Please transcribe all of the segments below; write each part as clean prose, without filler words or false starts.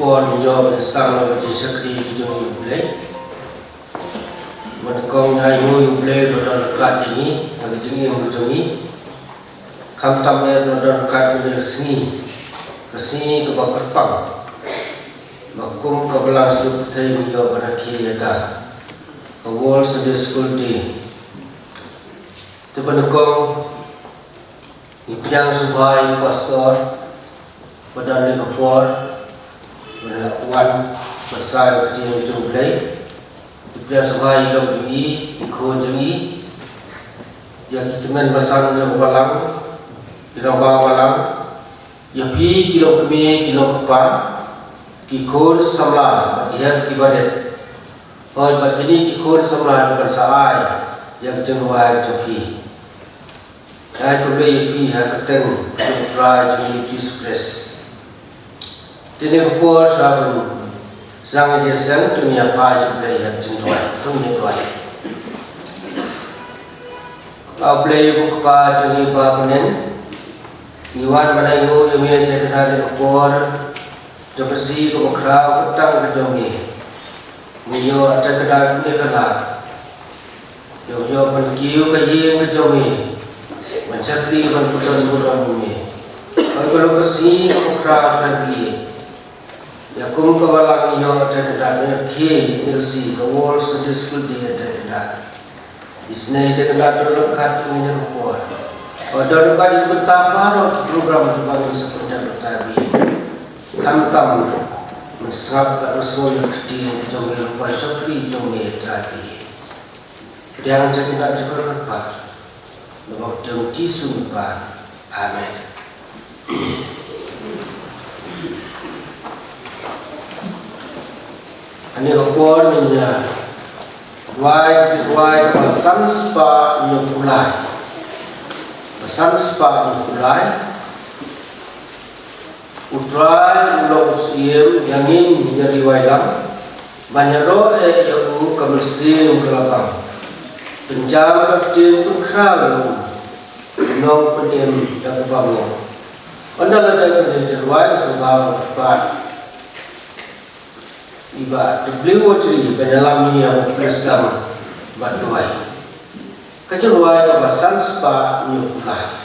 Pon yo sang lo ji sakri jo ble man kong ngai ngui ble do don kat ini ag jingi ho jongi kam tam me do don kat ni sni kasni ke bakar pang makum ke belang su thai mi yo bana ki ya ka awol Sunday school day te ban kong ni piang subai pastor pada ni kapor Wan bersai kecil itu belai, dia sebagai dok ini, ikut jengi, yang teman bersang dalam balang, dalam balang, yang pi kilo kami kilo kepa, ikut semla, dia ibadat. Kalau bagi ini ikut semla bersai, yang jenuai joki. Hai tu belai pi hai keteng, try jengi dispress. Tini kupur sahabat sang jesen dunia pas sudah yang jentuai, dunia tuai. Kau beli buku pas jengi pas penen, iwan mana ibu yang ia jadi kupur, jepesi kemukrau petang kejomi, miyo ada kedai ni kena, yo penkiu kaji kejomi, mencari penputan bulan bumi. Kalau kesini kemukrau lagi. Ya kum kawalang iyo terdekat ki nilsi kawal Sunday school dia terdekat. Isne terdekat dalam kartu ini kupur. Pada kali pertama program dibangun sepenuhnya bertabi. Kantam mensab rasul kecil jomel pasokri jomel tertabi. Yang terdekat juga berpat. Lepas jom Yesus berpat. Amin. Ani kupur minya wai pesan spa nyukulai utrai ulo usiem yangin jadi wailang banyaro yaku kemesin kelabang penjam kecil tu kral nong peniem dak bangun ondal ada kejadian wai sebab pat iba terbeliau tri dalam yang prestam berdoai. Kecuali kebasan spa nyukulai.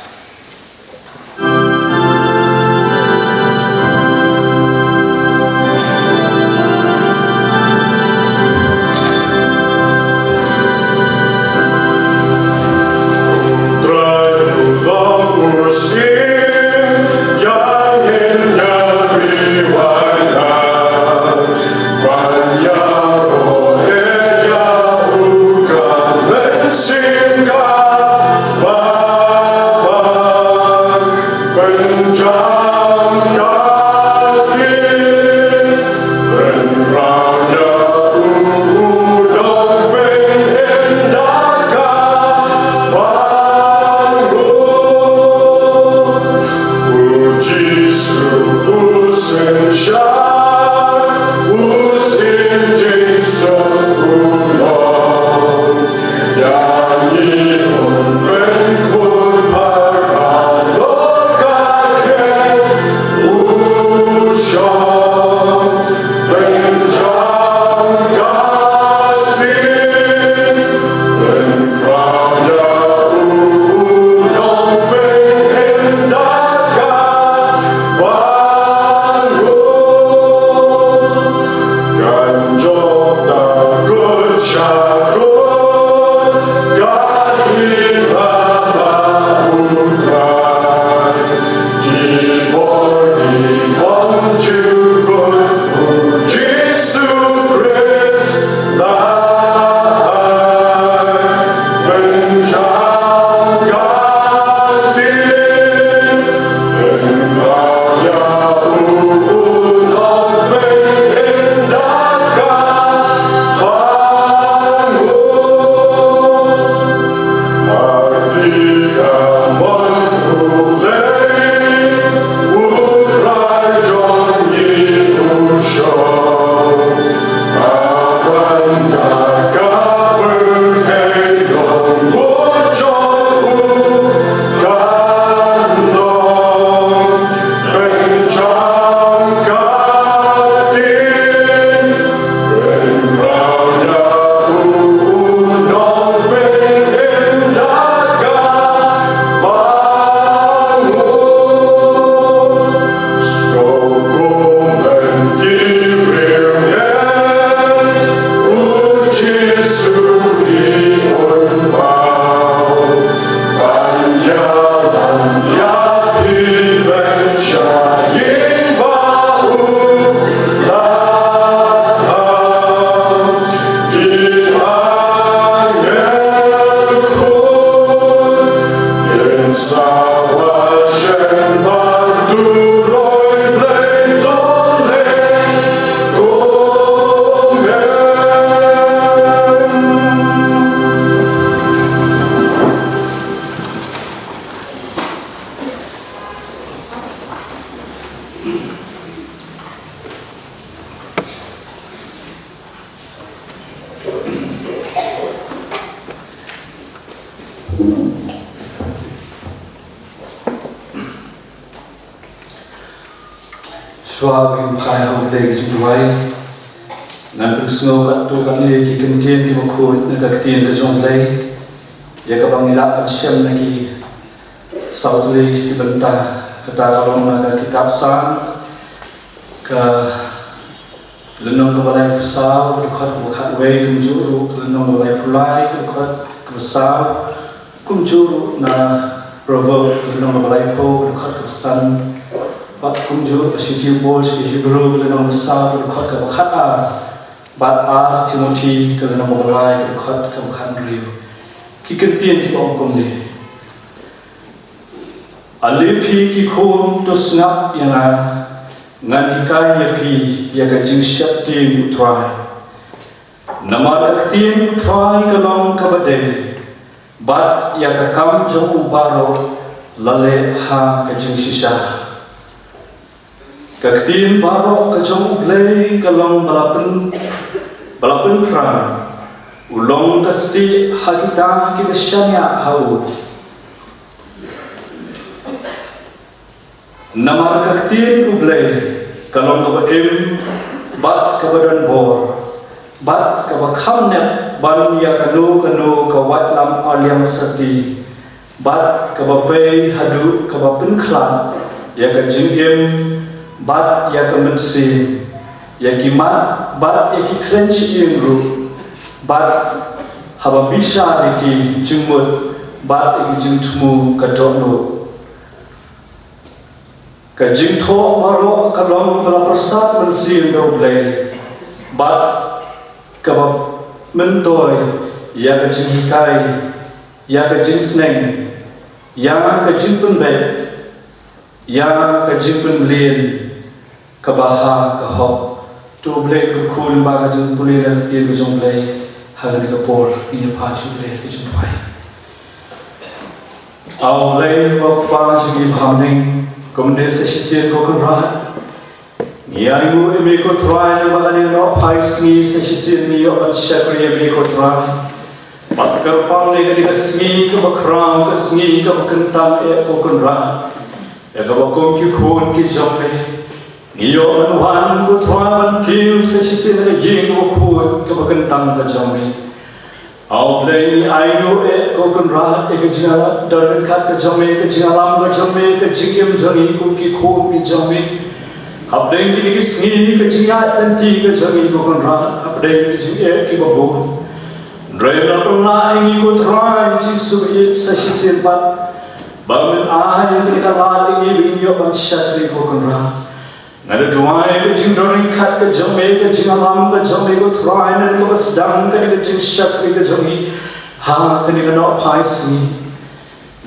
Suagin kaya hubday gijituay nantung snow kat tu kan ki kentien ki mukut na kaktien ka jonglay ya ka pangila at siyam na ki sautlay ki banta katarong na kitab san ka lunong ka balay pusaw dukat bukat way kumjuru lunong balay pulay dukat pusaw kumjuru na proverb lunong balay po dukat kusan Bat kumjur asiti bol si Hebrew kelenong besar berkat ke bakha bat a Timothy kelenong mulai berkat ke bakhan riu kikentien ki ongkom ni alipi ki khum to snap yang ngan ikai ya pi ya ka jing syap tim try namar aktien try kelong ka bade bat ya ka kam jong ubaro lale ha ka jing sisa Kaktin barok kejong play kalong balapen kran ulong kasti hakita kinsyanya hau namar kaktin ublay kalong kabaim bat kabadan bor bat kabakhamnya ban ya kanu kawat lam alyam sati bat kabapay hadu kabapen klan ya kajingim bat ya kemensi ya kimat bat ya ki krenci ingru bat haba bisa ki jumut bat ya ki jingtumu kadokno ka jingtho baro kalong bala persat mensi ndo blay bat ka mentoy ya ka jinghikai ya ka jingsneng ya ka jingpunbet ya ka jingpunlin kabaha kahok tu blek berkul baga jeng pulih dan tiada jeng blek hari kapor ini pasuk blek jeng pai. Aw blek wakpa segi hamning komne sesisir kokenrat. Niayu eme ko try baga ni no pai sni sesisir ni obat syakri eme ko try. Batkar pang ni kadi kesni ke bakram kesni ke bakentam kokenrat. Ya kabakom ki khon ki jombe. Iyo anuhan ko tuan kiu sesisi na ying ko kuat kabagantang ka jami. Aw play ni ayo ko kunrat ke jingala daran kat ka jami ke jingalam ka jami ke jingim jami ko ki khom ki jami. Abdeng ni kisni ke jingat tanti ka jami ko kunrat abdeng ni jinge ki babon. Rena pernah ini ko tuan jisu sesisi pat. Bamin ay kita lali ini yo ban syakri ko kunrat. Nada duai ke jingdori kat ke jami ke jingalam ke jami ke turai dan ke basdang ke ke jingsyak ke jami ha ke ni ke nok pai sini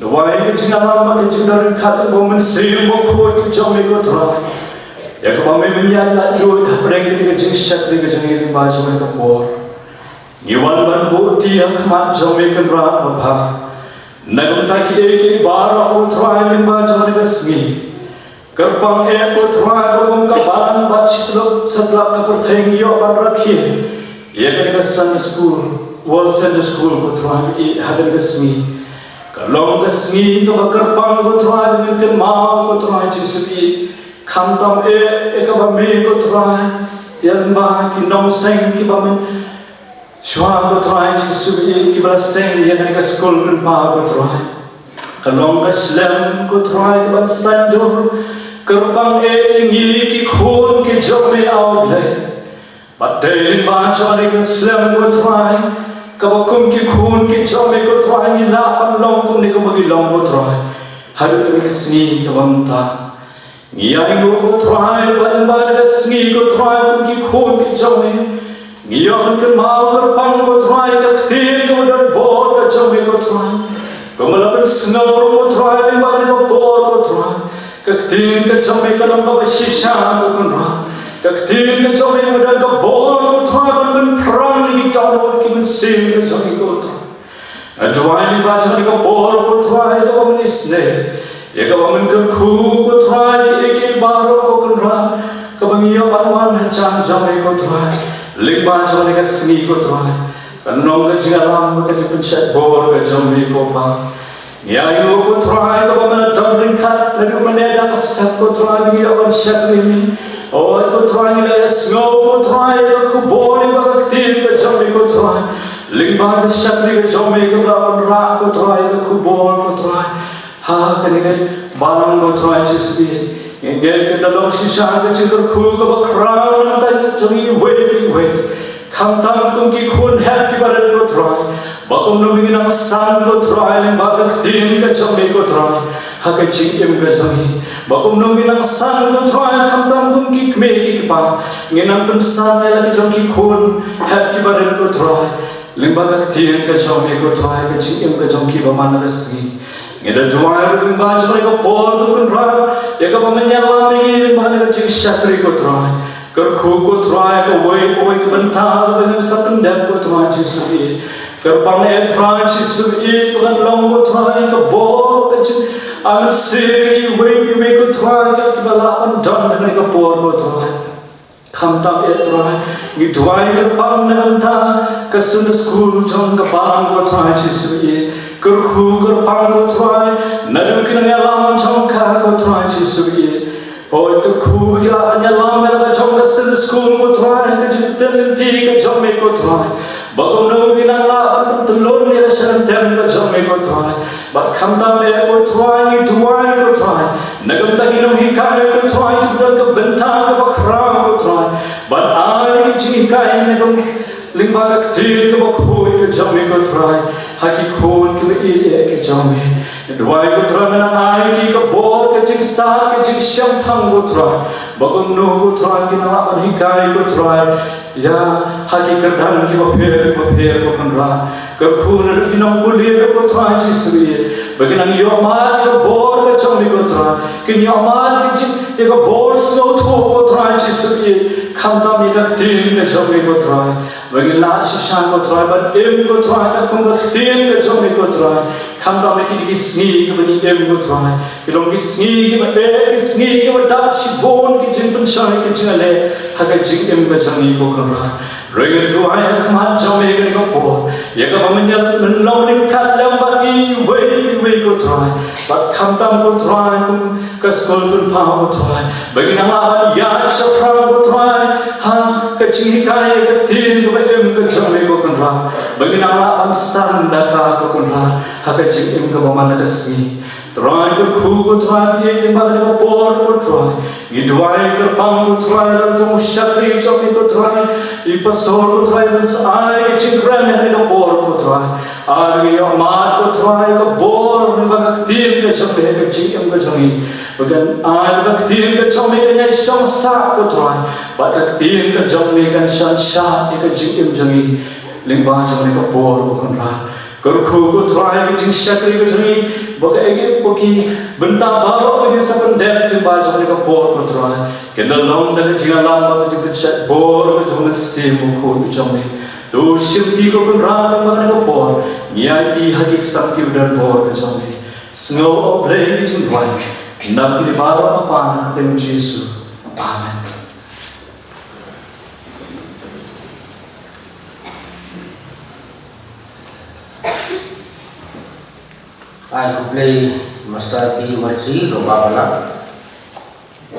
duai ke jingalam ke jingdori kat ke bomen sim boko ke jami ke turai ya ke bami menyat la yud apreng ke jingsyak ke jami ke baju ke bor ngiwan ban bukti yang kemat jami ke berat bapa nagam taki ke bara ke turai ke baju ke sini Kerpang ko tuai bagong kabalan bat sitlok setlak kapertheng yo ban rakhin ye ke Sunday school wall Sunday school ko tuai I hadan kesmi kalong kesmi ko kerpang ko tuai min ke mau ko tuai jisupi khamtam ka ba me ko tuai yan ba ki nong seng ki ba min shwa ko tuai jisupi ki ba seng ye ke school min pa ko tuai kalong kaslam ko tuai ban sandur Kerpang ingi ki khun ki jome outlay Batay ba chari ka slam ko try Kabakum ki khun ki jome ko try Nila panlong kum ni kumagilong ko try Haru ka sni ka bamta Ngiyay ko try Ban ba ka sni ko try Kum ki khun ki jome Ngiyaman ka mao kerpang ko try Kaktir ko dan bor ka jome ko try Kumalapan snow ko try Ban ba ka bor ko try Kaktin ka jome ka lang ka basisya ko kunra Kaktin ka jome ka dan ka bor ko try Ban prang ni ka no ki mensim ka jome ko try Aduay ni ba jome ka bor ko try Ka ba menisne Ya ka ba men ka khu ko try Ki baro ko Kebangiyo manuan hancang jomai ko Tuhan Lingban jomai ka seni ko Tuhan Kanong ka jingalam ka jipencet bor ka jomai ko pa Yayu ko Tuhan ka pamanatang ringkat Lalu menedang setiap ko Tuhan Giyawan siyak ini Oh ko Tuhan ila yasngaw ko Tuhan Ka kubor ka kaktil ka jomai ko Tuhan Lingban ka siyak ka jomai ka berapan rak ko Tuhan Ka kubor ko Tuhan Ha kanina Barang ko Tuhan Yesus Ingin ke dalam sisa kecil ku ke bakran dan jari wei Kamtam kum ki kun happy barat ko Tuhan Bakum nubingin ang san ko Tuhan Bagak tim ka jami ko Tuhan Haka jingim ka jami Bakum nubingin ang san ko Tuhan Kamtam kum ki kmeki kipa Nginang pensan ay lagi jam ki kun happy barat ko Tuhan Limbagak tim ka jami ko Tuhan Ka jingim ka jami bamana kasni Ngeda jual limba jami ko por ko kunra Ya ka pamenyalami bamana ka jing syakri ko Tuhan Kerku ko Tuhan ka wei ke bentar Dengan sapendap ko Tuhan Yesus Kerpang Tuhan Yesus Bukan long ko Tuhan ka bor ka jing Amin siri wei ko Tuhan Ka kibalapan dan dengan ka por ko Tuhan Kamtam Tuhan Ngidwai kerpang nanta Kesunda skul jong ka parang ko Tuhan Yesus Kerku kerpang ko Tuhan Nadam kinanyalam jong ka ko Tuhan Yesus Oh kerku gila anyalam Mereka jong kesunda skul ko Tuhan Kejidang ti ka jong ko Tuhan Bagong nung ginanglaan Telur nila syantem ka jong ko Tuhan Bat kamtam ko Tuhan Ngidwai ko Tuhan Nagamtang inong hikay ko Tuhan Kibudang ka bentang ka bakrang ko Tuhan Bat ay jingkay nagam Limbaga ktir ka bakhuy ka jong ko Tuhan Hakikun ka iiyak ka jong Duwai ko Tuhan Manang ay ki ka bor ka jing star ka jing syampang ko Tuhan Bagong nung ko Tuhan Ginalaman hikay ko Tuhan Ya hakikatan ki bapir ko kanra Kerkunan kinang bulir ko Tuhan Yesus Baginang yoman ka bor ka jong ko Tuhan Kinyoman ka jing ka bor snow to ko Tuhan Yesus Kamtam ika ktir ka jong ko Tuhan Bagila sisyan ko Tuhan Bat ko Tuhan Kakung ka ktir ka jong ko Tuhan Kamtam ika kisngi ka bani ko Tuhan Kilong kisngi ka kisngi ka dap shibon ki jing penshay ki jingale Haka jing ka jong ko Tuhan Ringan Tuhan kaman jong ka po Ya ka pamenyal menlawning kalam bagi wei ko Tuhan Bat kamtam ko Tuhan Kaskol pun pao ko Tuhan Baginang laban ya syafran ko Tuhan Ha kacihikay katin ko baim ka jong ko kanra Baginang laban sanda ka ko kanra Ha kachihim ka mamanagasmi Tuhan kerku ko Tuhan Yang baga ko por ko Tuhan Ngidwai kerpang ko Tuhan Rajong syakri jong ko Tuhan Ipasor ko Tuhan Ay chingran na ko por ko Tuhan Ay amat ko Tuhan Ka bor Bagaktir ka jong ka chihim ka jong Bagan ay bagaktir ka jong ka nyay siyang sa ko Tuhan Bagaktir ka jong ka siyang sa ka chihim jong Lingba jong ka por ko kanra Kerku ko Tuhan Ka jing syakri ka jong Baka ege poki benta baro ege sapendep di baju mereka bor ko Tuhan. Kena long dan jingalam baka juga chat bor ko jong semu ko jong tu shifti ko kunran baka mereka bor. Nyai hakik sakti dan bor ko jong snow oblay jing wai. Nak di baro apa nak temu Yesus. Amen. Ai ko play master pi marci lo babala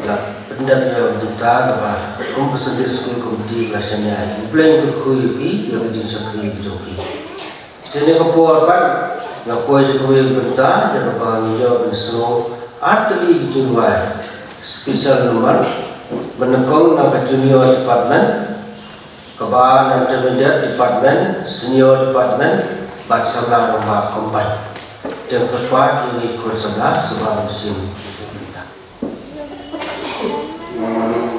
la pendat ya duta ba kom pasal school komiti kelasnya ai play ko khui pi ya jin sakri joki tene ko por pan na ko is ko benta ya ba ni yo benso atli junwa special number menekong na junior department kaba na intermediate department senior department bat sabla nomba combine yang tepat ini kurs sebelah sebab musim kita. Oh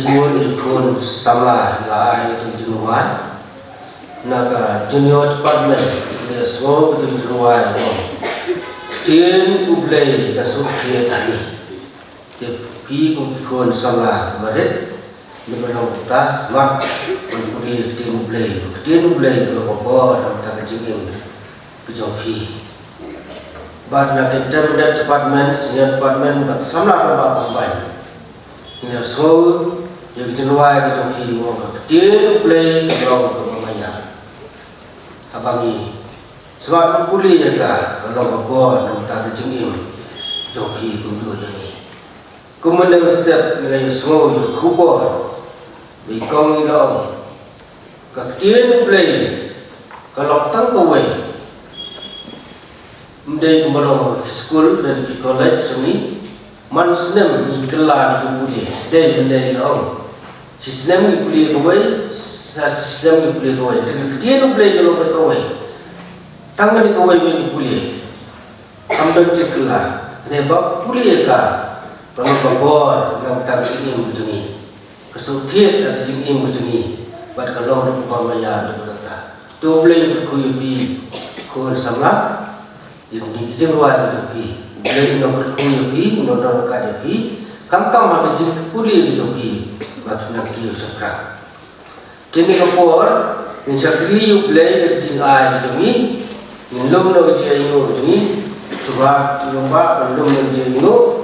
siguro ni kon samla la ay junuan naga junior department le so junuan tin ublay kasuk dia tani te pi kon samla mare ni belum tas mak di tin ublay lo ko ta ka jingin kejopi bad na intermediate department senior department but samla ba combine ni so yang jenuai kejopi mo tin ublay lo ko maya abangi sebab kuli jaga kalau ko nam ta ka jingin jopi kundu ni kemudian step nilai so kubur di kong ilong kakien play kalau tang kawai mendai kembali school dan di college sini man senam di kelas di kuliah dai mendai ilong sistem di kuliah kawai sistem di kuliah kawai kakien play kalau berkawai tangan di kawai di kuliah ambil ceklah nebak kuliah ka kalau kabor yang tak ingin begini kesukian dan ingin begini pada kalau rupa maya berkata tu boleh berkuyi kun sama yang dijeruan jopi boleh nak berkuyi nak kaji kam ada jin kuliah jopi batu nak kiu sakra kini kabor insakri boleh jin ai jomi lom no dia ino jomi sebab lomba belum dia ino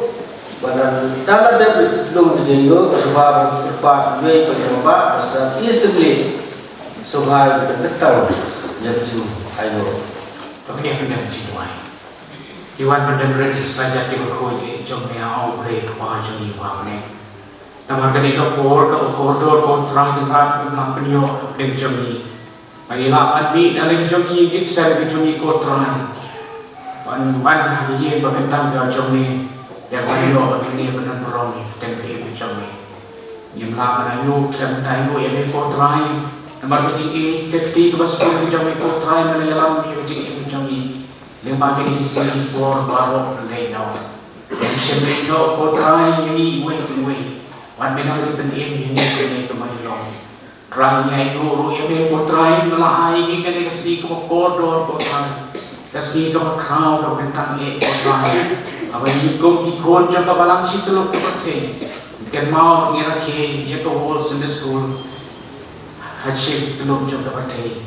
badan dalam dia belum dijenggo sebab berpak duit berlomba pasal isbli sebab bertetang jadi ayo Pagkakita ng jiwai. Iwan benar-benar saja kita berkoi jomnya awal kewajiban iwan ni. Nama ketika por terang tempat bilang penyo dengan jomi. Bagilah admi dalam jomi kisah jomi terang. Pan hari ini berkentang dengan jomi. Yang beliau ini benar berani dan beliau berjaya. Yang melakukan ayu, dan ayu yang berkontrai. Nomor kecil ketika bersekolah berjaya kontrai menelan dia kecil berjaya. Yang bagi isi bor baru lelau. Yang sebelum kontrai ini wei. Wan benar ini ini kembali long. Trai ayu yang kontrai melahai ini kena kasih kemukor kontrai. Kasih kemakau kebentang kontrai. Abang ikon jangka balang situ lo kepakai. Ikan mau ngerakeh, ia kau Sunday school. Hajib belum jangka pakai.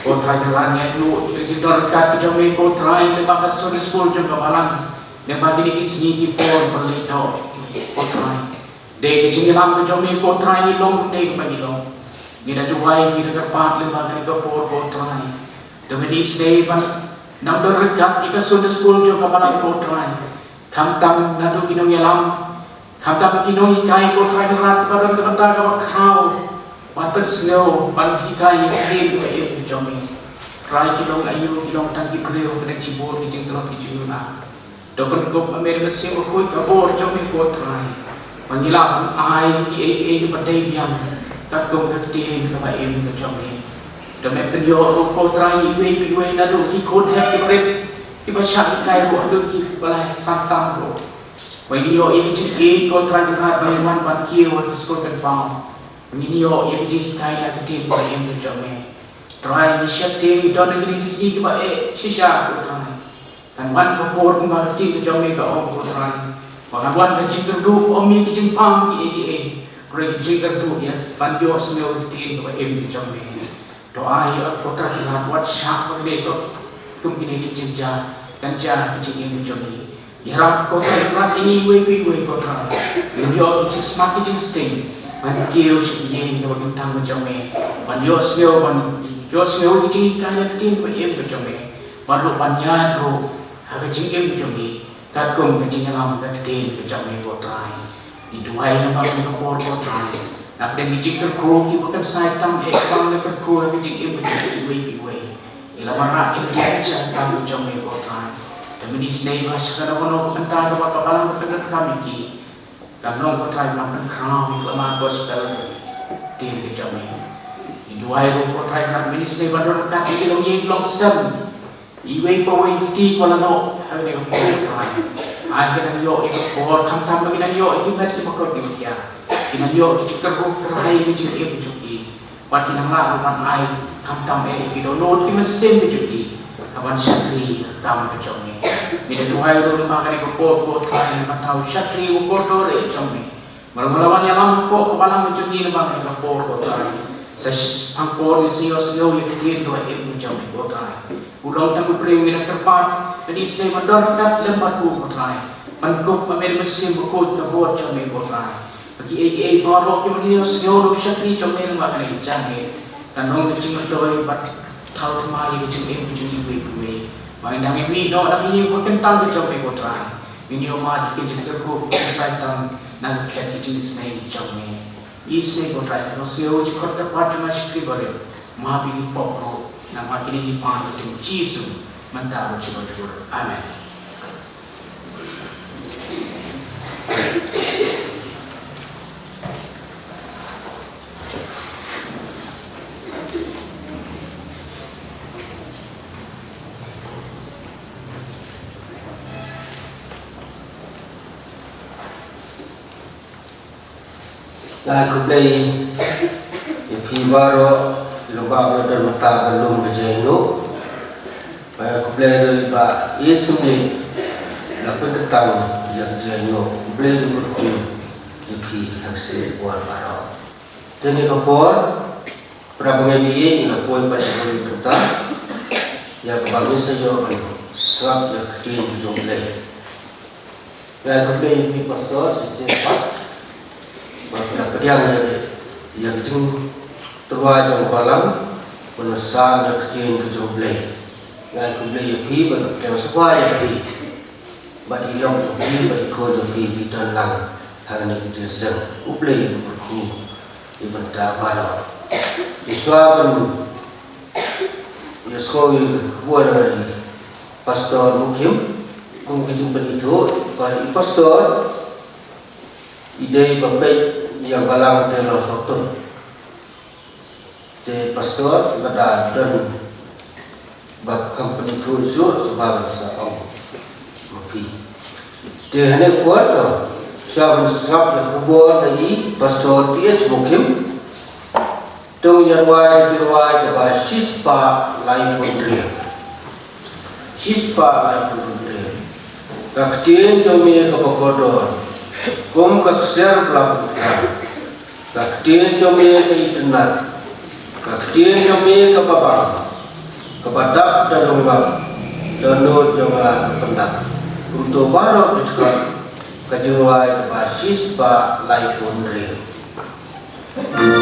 Kau try jalannya itu, kita dekat jomai kau try lepas Sunday school jangka balang. Yang bagi ni isni kipor perlu kau try. Dek jenggelam jomai kau try ni long dek bagi long. Kita duai kita kerpat lepas ni kau try. Demi isni pan. Nampak rekat ikan Sunday school jangka balang kau try. Kamtam nado kinong yalam, kamtam kinong hikai ko try rat parang kanta ka kau, water snow pan hikai hin ko e jomi. Try kinong ayu kinong tangki kreo kena cibor di jengtrot di juna. Dokon ko Amerika sing ko kabor jomi ko try. Panggila ai di padai biang tak gong ketin ka ba em ko jomi. Dome penyo ko try we nado ki kon have to break. Iba siya ikay ro ando ki balay santam ro. Waniyo i ko try to have one but kill what is got and found. Waniyo i ikay at team ba yung jome. Try ni siya team don naging si ba siya ko try. Kan one ko por kung ba team jome ka ko try. Mga one ka jing do omi ki jing pam ki Greg jing do ya pandio smell team ba yung jome. To ay ko try na what siya ko dito. Tum ini jinja dan jah kecil menjadi. Harap kota berat ini we kota. Video itu semakin sting. Manggil sini yang tentang menjadi. Manggil sio kecil kaya tim menjadi. Baru panjang ro harga kecil menjadi. Kagum kecil yang lama tim menjadi kota. Itu ayah nama kepor kota. Nak demi jika kru kita saitam ekam lekat kru lagi kecil menjadi we. Ila marakit dia jangan jomai kota. Demi disney bahasa kalau entah apa kalang ketegat kami ki. Dan long kota yang makan kram lama gospel di jomai. Dua ibu kota yang disney bandar kaki long ye long sem. Iwe pawai ti kola no hari kota. Akhirnya yo itu por kam tam bagi yo itu berarti makot dia. Kinanyo teruk kerai bejuki bejuki. Pati nang lalu pan ai tam kido no timan stem bejuki. Aban syakri tam bejomi. Bila tuai ro makan ko po thai matau syakri ko do re jomi. Malawan yang lam ko kepala bejuki ni makan ko po thai. Ses ampor sio yang kitin do bejomi ko thai. Udang tam beri wina kerpat. Jadi saya mendorkat lembat ko thai. Mangkuk pamel mesin bukut ke bot jomi ko thai. Bagi bawa kemudian senyum syakri comel makan jangan dan orang kecil mendoi bat tahu temali kecil kecil ibu main dami mi do dami bukan tahu kecil kotrai ini omah dikit kerku kesaitan nang ket kecil snake comel isne kotrai no seo jikot tepat cuma syakri boleh mah bini pokro nang makin ini pan itu cisu mentah cuma amen. Aku play Pibaro lupa dan mata belum berjeno. Aku play ba ismi dapat ketang yang jeno. Play berku Pi hasil buat baro. Jadi kapor prabangai ni lapoi pada hari kita. Yang bagus saja swab yang kecil jumlah. Aku play Pi pastor sesiapa. Maka yang itu terwajib malam penulisan yang kecil kejumlah. Yang kejumlah yang bagi yang semua yang bagi yang bagi kau bagi dan lang hal ini jelas uplay berku iban tabara. Iswaban Yeskowi buat dari pastor mukim kung itu pada pastor ide bapak yang balang telo sotun te pastor ada dan bab company tujuh sebab seorang mapi te hene kuat sebab yang kubur dari pastor dia mungkin tu yang wai kepada sispa lain pun sispa lain pun kaktin jomi kepokodor kum kakser pelabuhan kaktin jomi ke internet kaktin jomi ke babang kepada dan rumah dono jomah pendak untuk baru dekat kejuai basis ba lai pundri. Yeah.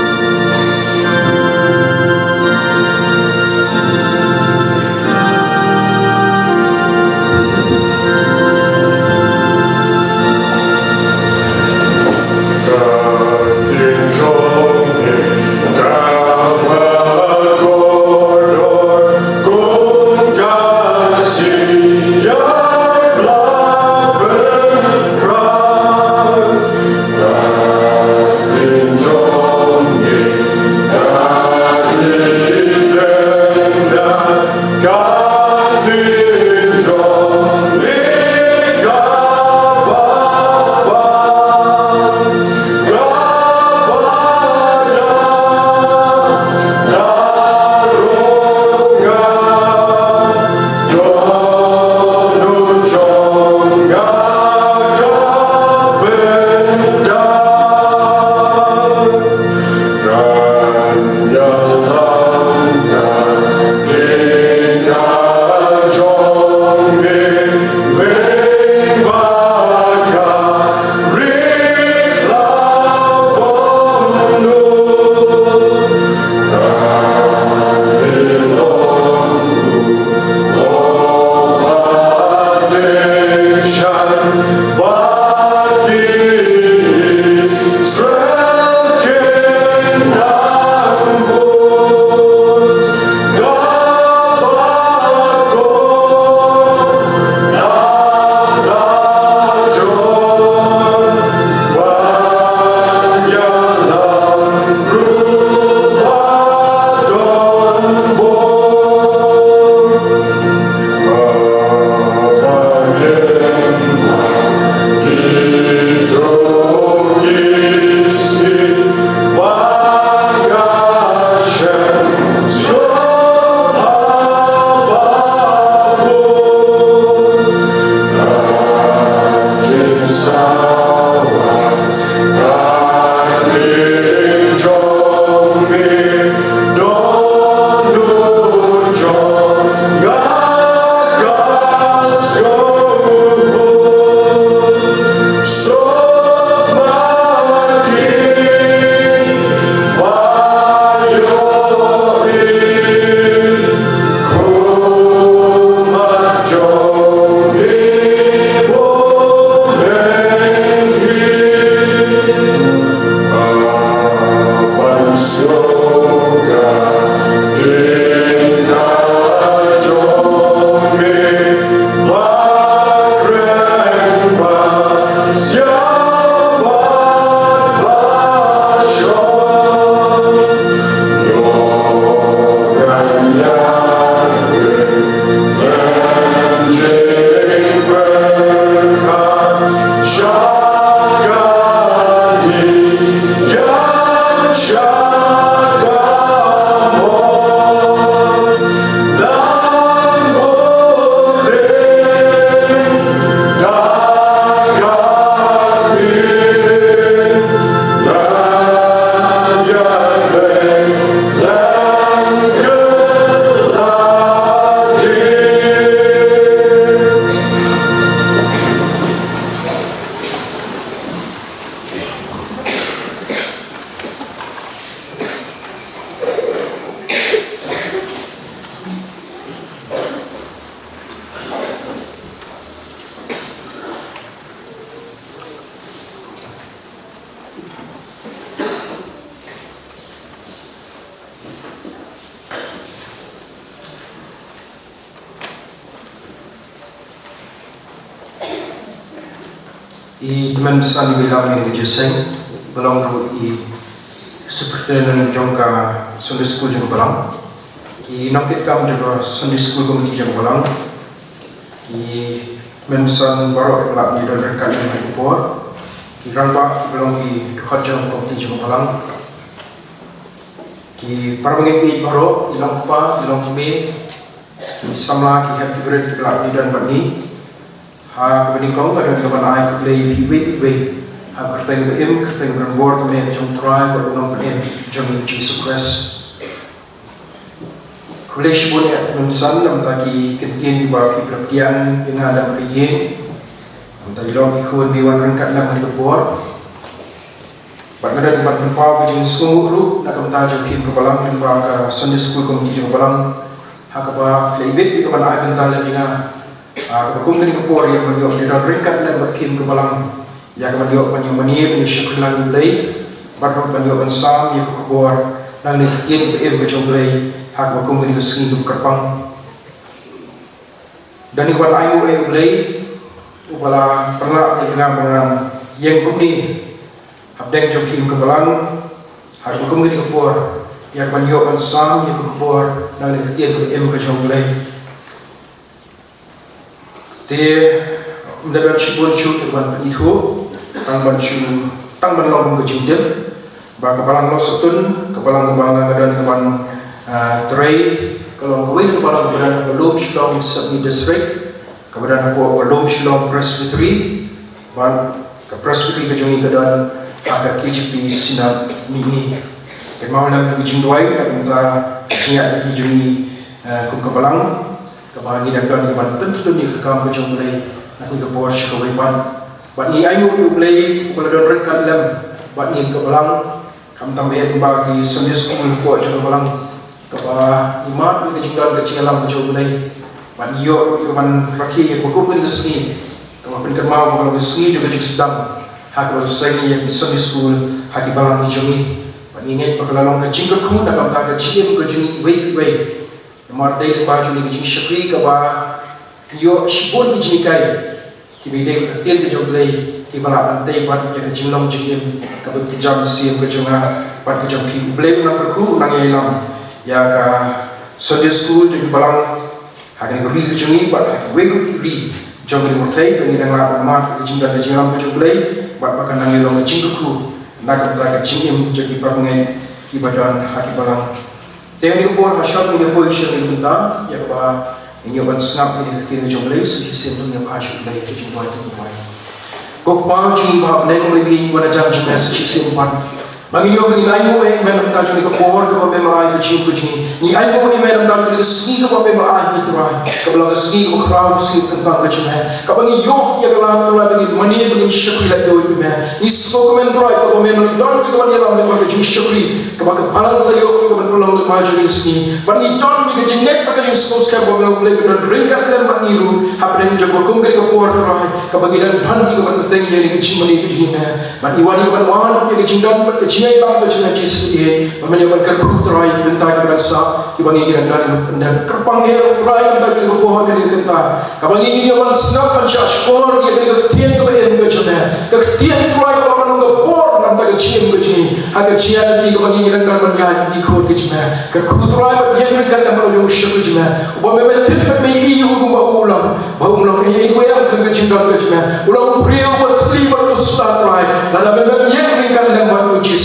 I teman besar di bilang yang Jeseng belong i seperti yang jongka Sunday School jong belang. I nakit kam juga Sunday School komiti jong belang. I teman besar baru kelak di dalam rekan yang berkumpul. I rangka belong i dekat jong komiti jong belang. I para pengikut baru i langpa i langkumi i samla i happy birthday kelak di dalam bani. Ha kebening kau ada di kawan ai keblei iwe ha kerteng beim kerteng berbor temen jom try berulang beim jom Jesus Christ keblei shibun ya mensan nam tagi kentien di bawah perhatian yang ada keyen nam tagi long ikut di wan rengkat nam di berbor bak ada tempat berpau ke jom sungguh lu nak kemta jom kim kebalang dan bak Sunday School komiti jom kebalang ha keba leibet di kawan ai bentar lagi Kumpulan kepor yang mendiok di dalam ringkat dan berkim ke balang yang mendiok penyemani menyusulan belai baru mendiok pensam yang kepor dan dikien ke ke jomblai hak berkumpulan ke sini kerpang dan ikhwan ayu belai upala pernah dengar orang yang kumni habdeng jokim ke balang hak berkumpulan kepor yang mendiok pensam yang kepor dan dikien ke ke jomblai Dia mendapat shibun shoot dengan itu, tang ban long ke jindel, bah kebalang lo setun, kebalang kebalan keban tray, kalau kawin kebalang belum Shillong Sydney District, kebalan belum Shillong Presbytery, ban ke Presbytery kejungi kedan ada KGP Sinat Mini, kemauan lagi jindwai, kita siap kejungi kebalang. Kebahagiaan dan kebahagiaan tentu ni kekam kejong mulai nak ke bawah syukuran. Bat ni ayu mulai kalau don rekat lem. Bat ni ke belang kam tambahan bagi Sunday School kuat ke belang. Kebah imat ke jingdan kecil lam kejong mulai. Bat yo man laki yang hukum ke sini. Kalau pun kermau kalau ke sini juga jik sedang. Hak kalau saya yang Sunday School hak belang ni jongi. Bat ni ingat pakalalong ke jingdan ku nak kam tak kecil ke jongi wei. Mardai baju ni kecil syakri kaba yo shibun kecil kai kibidai ketian kejoglei kibala antai bat yang kecil long jim kaba kejam sim kejunga bat kejam ki blei nak kerku nang yelam ya ka Sunday School jadi balang hari keri kejungi bat wegu kiri jom ni mutai dengan nang mat kejim dan kejam kejoglei bat makan nang yelam kecil kerku nak kata kecil jadi pangai ibadan haki balang Tengok ni pun masyarakat ni pun isu ni benda, ya bah ini orang snap ni kita jomlei, sisi tu ni pasal lei kita buat tu buat. Kau panci bah lei lebih pada jam jam sisi empat. Bagi yo ni ayu memang tak jadi kepor ke memang ayu cium kucing. Ni ayu ni memang tak jadi segi ke memang ayu tu lah. Kalau segi ke crowd segi tentang kucing. Kau bagi yo ya kalau tu lah bagi mani bagi syukri lagi tu ni. Ni semua komen tu lah kau memang don ke mani lah memang kucing syukri. Kau bagi palang tu yo kau berulang tu maju ni segi. Bagi don bagi jenek bagi semua sekarang kau boleh don ringkat dalam mani lu. Apa yang jago kau bagi kepor tu lah. Kau bagi don don kau bagi tengok ni kucing mani kucing ni. Mani wani wan bagi kucing don bagi Jika ilang berjumpa Yesus ini, memenyebabkan kerku terai bentar keberasa, dibangi dan terpanggil terai bentar ke pohon dari kenta. Kabangi ini orang senang mensyashkor dia dari ketian kebayan berjumpa, ketian terai orang orang kepor nanti kecian berjumpa, agak cian di kabangi dan menjadi di kod berjumpa. Kerku terai berjumpa dan menuju syurga berjumpa. Ubah memang tidak memiliki hukum bahulang ini gue yang berjumpa berjumpa. Ulang beriau berterlibat bersurat terai, dan memang yang berikan dan buat uji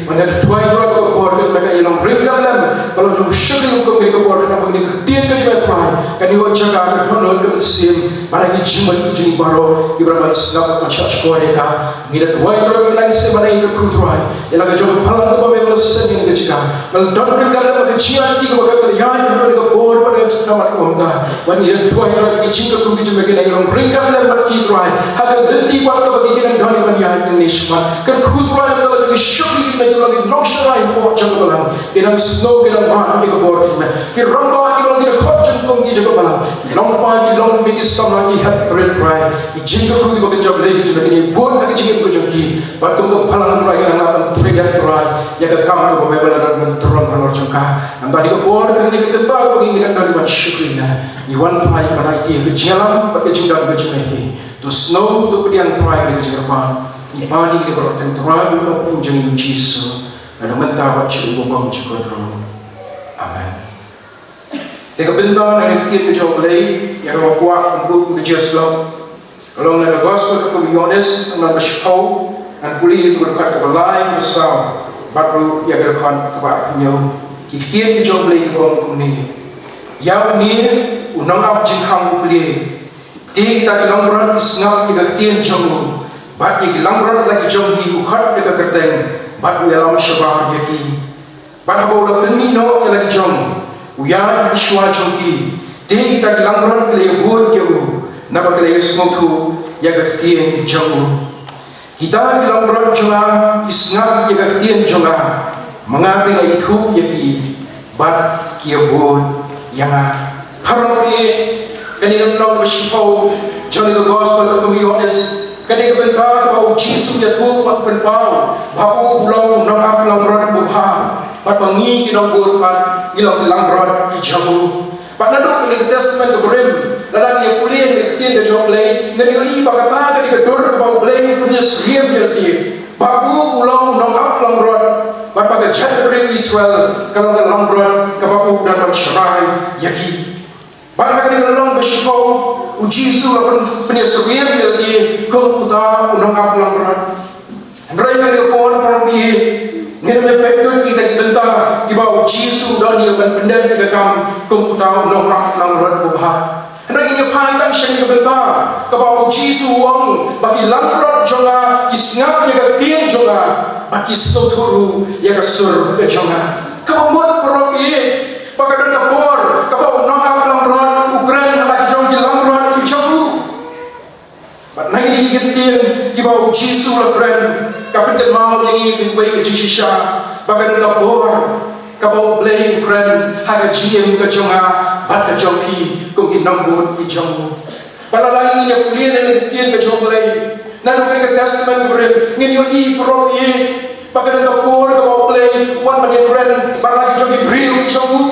mana tuai tuai ke keluarga mereka yang berikan dalam kalau jauh syukur untuk mereka keluarga apa ini ketian kejuan tuai kan iwan jaga akan penuh ke mesin mana ini jumlah jenis baru ibarat senap masyarakat mereka tidak tuai tuai menangis mana ini ketuai yang lagi jauh palang ke pemimpin sen yang kecil kalau don berikan dalam kecian tiga bagai kalian yang mereka keluar pada nama keumta mana ini tuai tuai kecil ketuai mereka yang berikan dalam bagi tuai agar berhenti pada bagi kita dan dari mana yang Indonesia ketuai adalah syukri kita lagi long sharai buat jang balang kinang snow kinang ma ki ko bor ki rong ba ki long ki khot jang kong ki jang balang long pa ki long mi ki sama ki hat red try ki jing ko ki ko job le ki ni bon ka ki jing ko jong ki ba tum ko phalang try na na tu ga try ya ka kam ko ba bela na tron kan jong ka am ta di ko bor ka ni ki ta ko ki ni na ni syukrina ni wan try ka na ki ki jalam pa ki jing da ko jong ni to snow to ki ang try ki jing pa ni pa ni ki ko tang try ko jong Jesus ada mentawat cukup bang cukup dulu, amen. Teka benda nak kita jawab lagi, yang kita buat untuk berjasa. Kalau nak gospel to be honest, nak bersyukur, dan boleh itu berkat kebalai besar, baru yang berkat kepada penyau. Kita jawab lagi bang ini. Yang ni unang apa jengkam boleh. Kita bilang berat isngap kita kian jauh, bat kita bilang berat lagi jauh di ukhat kita kerteng. Batu dalam syabah yaki. Batu bola penino yang lagi jom. Uyar shua joki. Ti kita dilanggar kelih bud jauh. Napa kelih smoku yang ketien jauh. Kita dilanggar jonga isngat yang ketien jonga. Mengapi lagi ikut yaki. Bat kia bud yang haram ni. Kini kita bersyukur. Johnny the gospel to be honest. Kani kebentar bau Jesus jatuh mat penpau bau ulang nang ulang rat bubha pat mangi kinong burpat ilang ilang rat kijamu pat nado ni testament to brim nada ni kulin ni tin de joklei ngani ri bakata kani ke dor bau blei punya sriem jati bau ulang nang ulang rat pat pakai chat bring Israel kalau ulang rat ka bau dan syrai yaki Bahkan kita dalam bersyukur uji su akan penyesurian jadi kau kita unang apalang berat. Mereka dia kawan orang biye, kita mepetun kita dibentar di bawah uji su dan dia benda kita kam kau kita unang apalang berat buah. Mereka ini pandang syari dibentar ke bawah uji su wang bagi langrat jonga isngap jaga tiang jonga bagi soturu jaga sur jonga. Kau buat orang biye, pakai dana bor, kau unang apalang berat. Nanti diingetin di bawah Jesus lah brand. Kapitan mau yang ini baik ke Jesus. Bagai kapor, kapor blame brand. Harga GM ke jonga, bata joki, kongki nambut di jongu. Pada lagi ini kuliah dan kian ke jong blame. Nanti mereka testament brand. Ngini i pro i. Bagai kapor, kapor blame. Wan bagi brand. Pada lagi joki bril di jongu.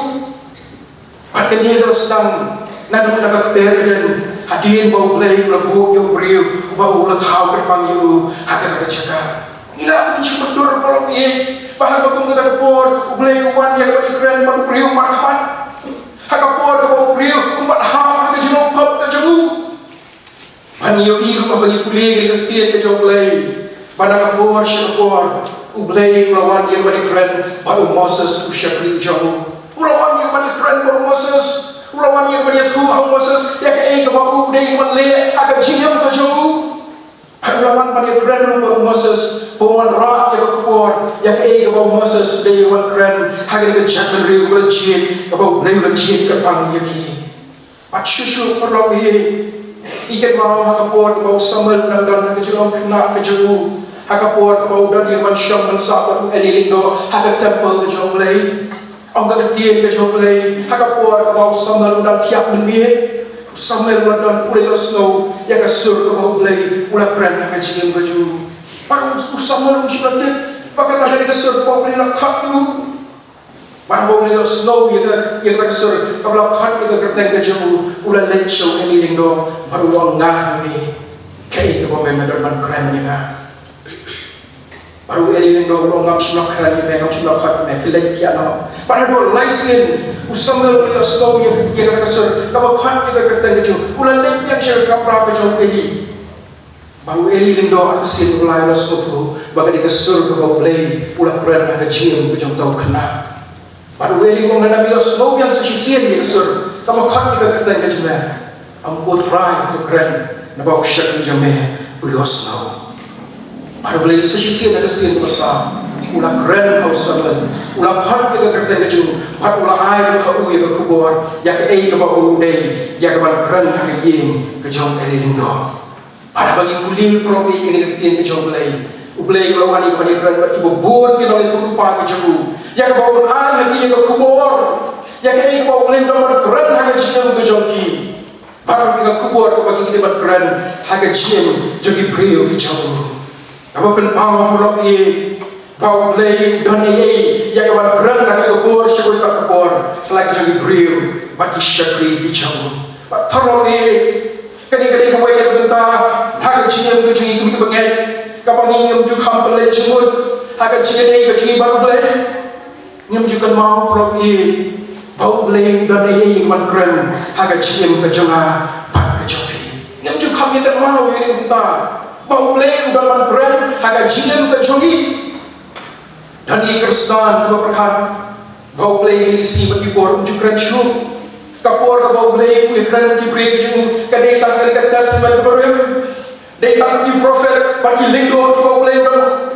Bagai dia terus sedang. Nanti mereka berden. Hadirin bau belai lebu yang beriu bau lekau terpanggil hati tercakap. Inilah cuma dor kalau ini bahan baku kita kepor belai wan yang berikran bau beriu marhamat. Hakapor bau beriu umat ham ke jenong kop ke jengu. Banyo iru bagi pulih ke tian ke jauh belai. Pada kapor syakor belai lawan yang berikran bau Moses usyakri jauh. Lawan yang berikran bau Moses. Ulawan yang banyak tuh Moses ya ke ke babu dei manle agak jiam ke jauh. Ulawan banyak keren babu Moses bawan rak ya ke kuor ya ke babu Moses dei wan keren agak ke jalan riu lejit ke babu riu lejit ke pang yaki. Pat susu perlu ye ikat mau ke kuor babu samal dan ke jelom kena ke jauh. Agak kuor babu dari wan syam dan sabat elindo agak temple ke jauh lei. Angkat ketian ke jauh lagi, hakap kuat kau sambil dan tiap menit, sambil dan udah snow, ya ke sur ke bawah lagi, udah brand agak jiam baju. Pakai sambil macam ni, pakai ada ke sur bawah lagi nak kat tu, pakai bawah lagi snow ya ke sur, kalau kat kita kerteng ke jauh, udah late show ini lindo, baru orang ngah ni, kayak itu bawah memang keren ni kan. Baru ini lindo orang ngam semua keren ni, ngam semua kat ni, kelak tiada. Pada dua laisin, usambil dia snow yang kesur, kalau khat kita kerteng keju, ulah lagi yang saya kapra keju ini. Baru ini lindo asin ulai snow, bagi dia kesur ke bawah play, ulah keren agak jiam keju tahu kena. Baru ini orang nak bila snow yang sesian dia kesur, kalau khat kita kerteng keju ni, ambo try tu keren, nampak syak keju ni, beliau snow. Baru beli sesian ada sesian besar. Ulah keren kau sahabat, ulah part kita kerja keju, part ulah air kau uya ke kubur, ya ke air kau udai, ya ke mana keren kau yang kejauh dari lindo. Pada bagi kulit propi ini ketin kejauh belai, ubelai kalau wani kau keren, ibu buat kita itu lupa kejauh, ya ka bawon an hagi ka kubor ya ka ei bawon len daman keren haga jiem ka jongki baru ka kubor ka bagi kita keren haga jiem jogi prio ki jong apa pen pawon lo ye bawon le don ye ya ka keren haga kubor shoi ka kubor lagi jogi prio bagi syakri ki jong tharo ye kani ka wai ka benta haga jiem ka jogi ki bangai ka bangi ngam ju kham pale chimut haga jiem ka jogi baru le ngam ju kan mau pro ye bau leng dan ye man keren haga jiem ka jonga pat ka jogi ngam ju kham ye kan mau ye ta bau leng dan man keren haga jiem ka jogi dan ye kristan ko perhat bau leng si bagi por ju keren shu kapor ka bau leng ku keren ki bre ki ka de ta ka tas man berem de ta ki prophet bagi lengdo ki bau leng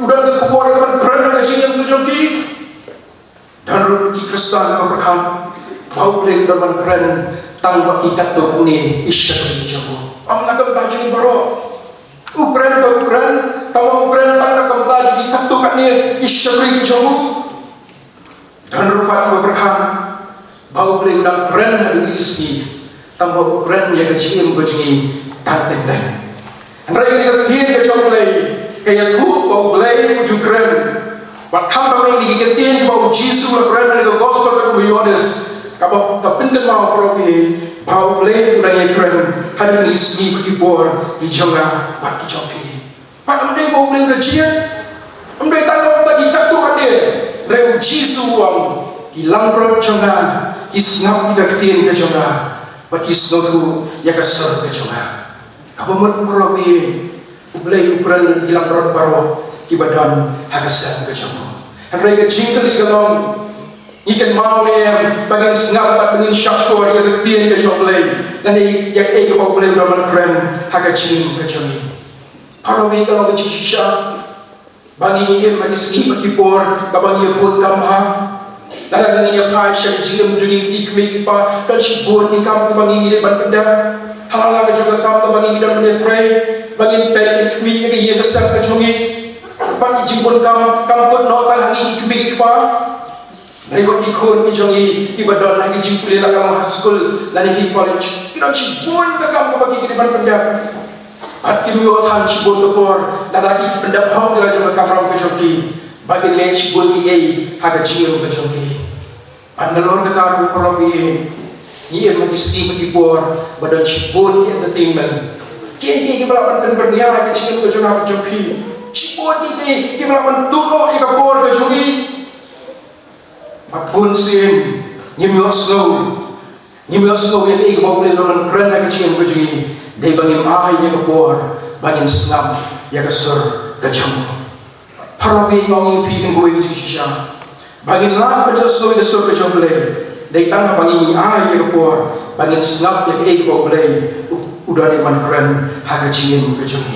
udah ka kapor ka man keren haga jiem ka jogi dan ruki kristan ko perhat bau leng dan man keren tang bagi kato ni isyakri jago am nakam tajung baro ukren tawa ukren tang nakam tajung kato katni isyakri jago dan rupat ko perhat bau leng dan keren hari isi tambah ukren ya kecil bajingi tanteng Andai kita tiada kecuali kayak tu bau leng ujuk keren But kami ini kita bau Yesus la keren dengan gospel ke Yohanes Kapa kapindan mau propi bau leng udah yang keren hari ini sini pergi bor di jangka bagi joki Pak amde bau leng kecil amde tanggung bagi katu ade reu Yesus uang hilang berapa jangka isnap tidak ketien ke jangka bagi snotu ya kesel ke jangka Kapa mat propi ublei ukran hilang berapa baro ibadan hagasan ke jangka Andai kecil kalong ikan mau ni bagian sengal tak dengan syakshor yang ketien ke joklei dan yang ke bau boleh dalam keren haga cing ke jami kalau mereka kalau kecil sisa bagi ini bagi sini bagi por bagi pun kamha dan dengan ini apa syak cing menjadi ikmi pa dan sibur ni kam bagi ini ban benda halal ke juga kam bagi ini dan benda pray bagi pen ikmi ke ia besar ke jami bagi jimpun kam pun nota ini ikmi pa Mereka ikut ijongi ibadah lagi jimpul lah kamu high school dan di college. Kita cibun ke kamu bagi kehidupan pendap. Hati dua tan cibun tekor dan lagi pendap hong kita juga kamu kejoki. Bagi le cibun ni haga cium kejoki. Andalor kata kalau bi ni mesti berkibur badan cibun entertainment. Kiki belapan berniaga haga cium kejoki. Cibun ni belapan tuno ikabor kejoki. Apun sin nyimyo snow yang ika boleh dalam keren lagi cium kejui dari bangin ahai yang kepor bangin senam yang kesur kejum parawi bangin pikin gue yang sisa bangin lah pada snow yang kesur kejum boleh dari tanah bangin ahai yang kepor bangin senam yang ika boleh udah di mana keren harga cium kejum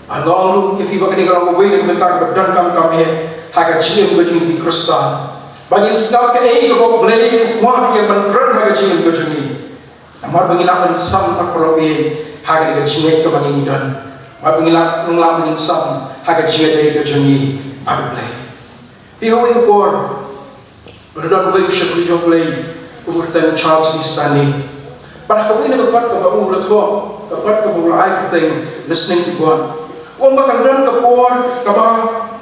Angkau yang tiba kini kalau gue yang bentar berdan kami harga cium kejum di kristal bagi sekap ke kau boleh wah yang berperan harga cium ke sini. Amar pengilapan sam tak perlu harga cium ke bagi dan. Amar pengilapan sam harga cium ke sini baru boleh. Pihak yang kor berdan boleh syukur jauh boleh kemudian Charles di stani. Pada kau ini dapat kau boleh tahu dapat kau boleh air listening to God. Orang bakal dan kor kau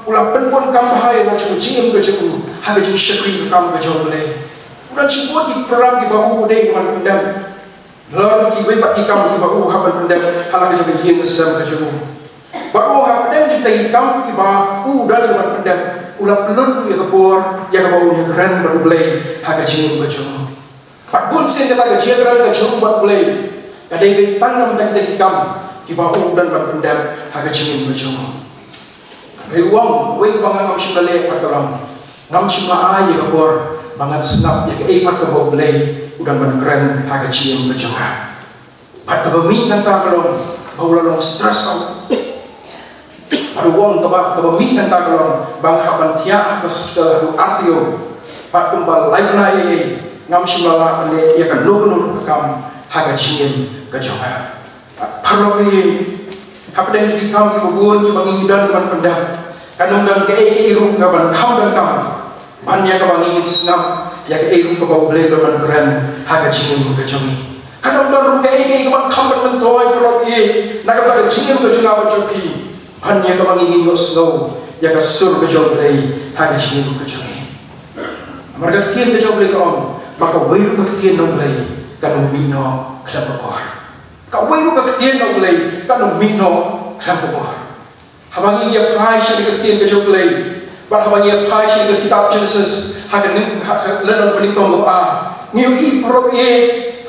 Ulapan pun kamhai macam cium ke jauh, haga jadi syakri ke kamu ke jauh boleh. Udah ciput di perang di bahu deh man pendam. Lalu di bebat di kamu di bahu haban pendam, halang ke jauh besar ke jauh. Baru haban di tay kamu di bahu dan man pendam. Ulap pelun ya kepor, ya kebahu yang keren baru boleh haga cium ke jauh. Pak pun sen kata ke cium ke jauh buat boleh. Kadang tanam dari kamu di bahu dan man pendam haga cium ke jauh. Rewang, wei bangan ngam shimale patalam, ngam shima aye kapor, bangan snap ya ke pat kapor belai, udah menkeren haga cium kejonga. Pat kapor mi nanta kalong, baulalong stress out. Rewang kapor mi nanta kalong, bang haban tiak ke hospital artio, pat kumbal lain naye, ngam shimala ane ya kan nukun kam haga cium kejonga. Parobi apa yang di kamu di bubun di bangin dan dengan pendah kanung dan kei irung kaban kam dan kam Banyak kawangi senam ya ke eru ke bau blade man keren haga jingin ke jogi. Kadang dalam ke eru kawan kamar mentoi kalau ye naga tak jingin ke junga jogi. Banyak kawangi ingin snow ya ke sur ke jogi haga jingin ke jogi. Mereka kian ke jogi kawan maka wayu ke kian jogi kan mino kelapa kor. Kau wayu ke kian jogi kan mino kelapa kor. Habangi ya pai sih ke kian ke jogi. Bahagia pai sih ke kitab Genesis hagen lenon penitong doa ngiu i pro ye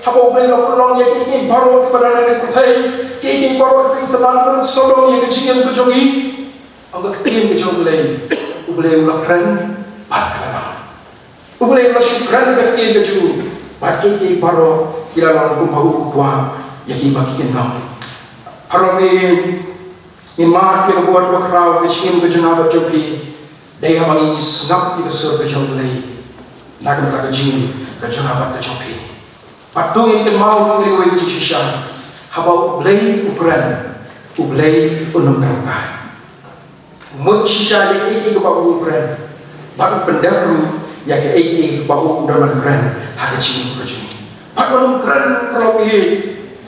habo beli long ye ini baru kepada nenek kutai ini baru ke teman solo ye kecil ke jongi angka kecil ke jongi lagi ubelai ulah keren bakal ubelai ulah syukran ke kecil ke jongi bagi ye baru kira lang kumpau kuah ye ki bagi kenal baru ni mak ye buat bakrau kecil ke jongi Daya mangi snap di kesur kejauh lagi, nak mereka jin kejauh apa kejauh ini. Patu yang mau dari wajib sisa, habau ulai ukuran, ulai unum berapa. Mut sisa yang ini kebau ukuran, baru pendaru yang ini kebau dalam ukuran, hanya jin kejauh. Baru unum ukuran kalau ini,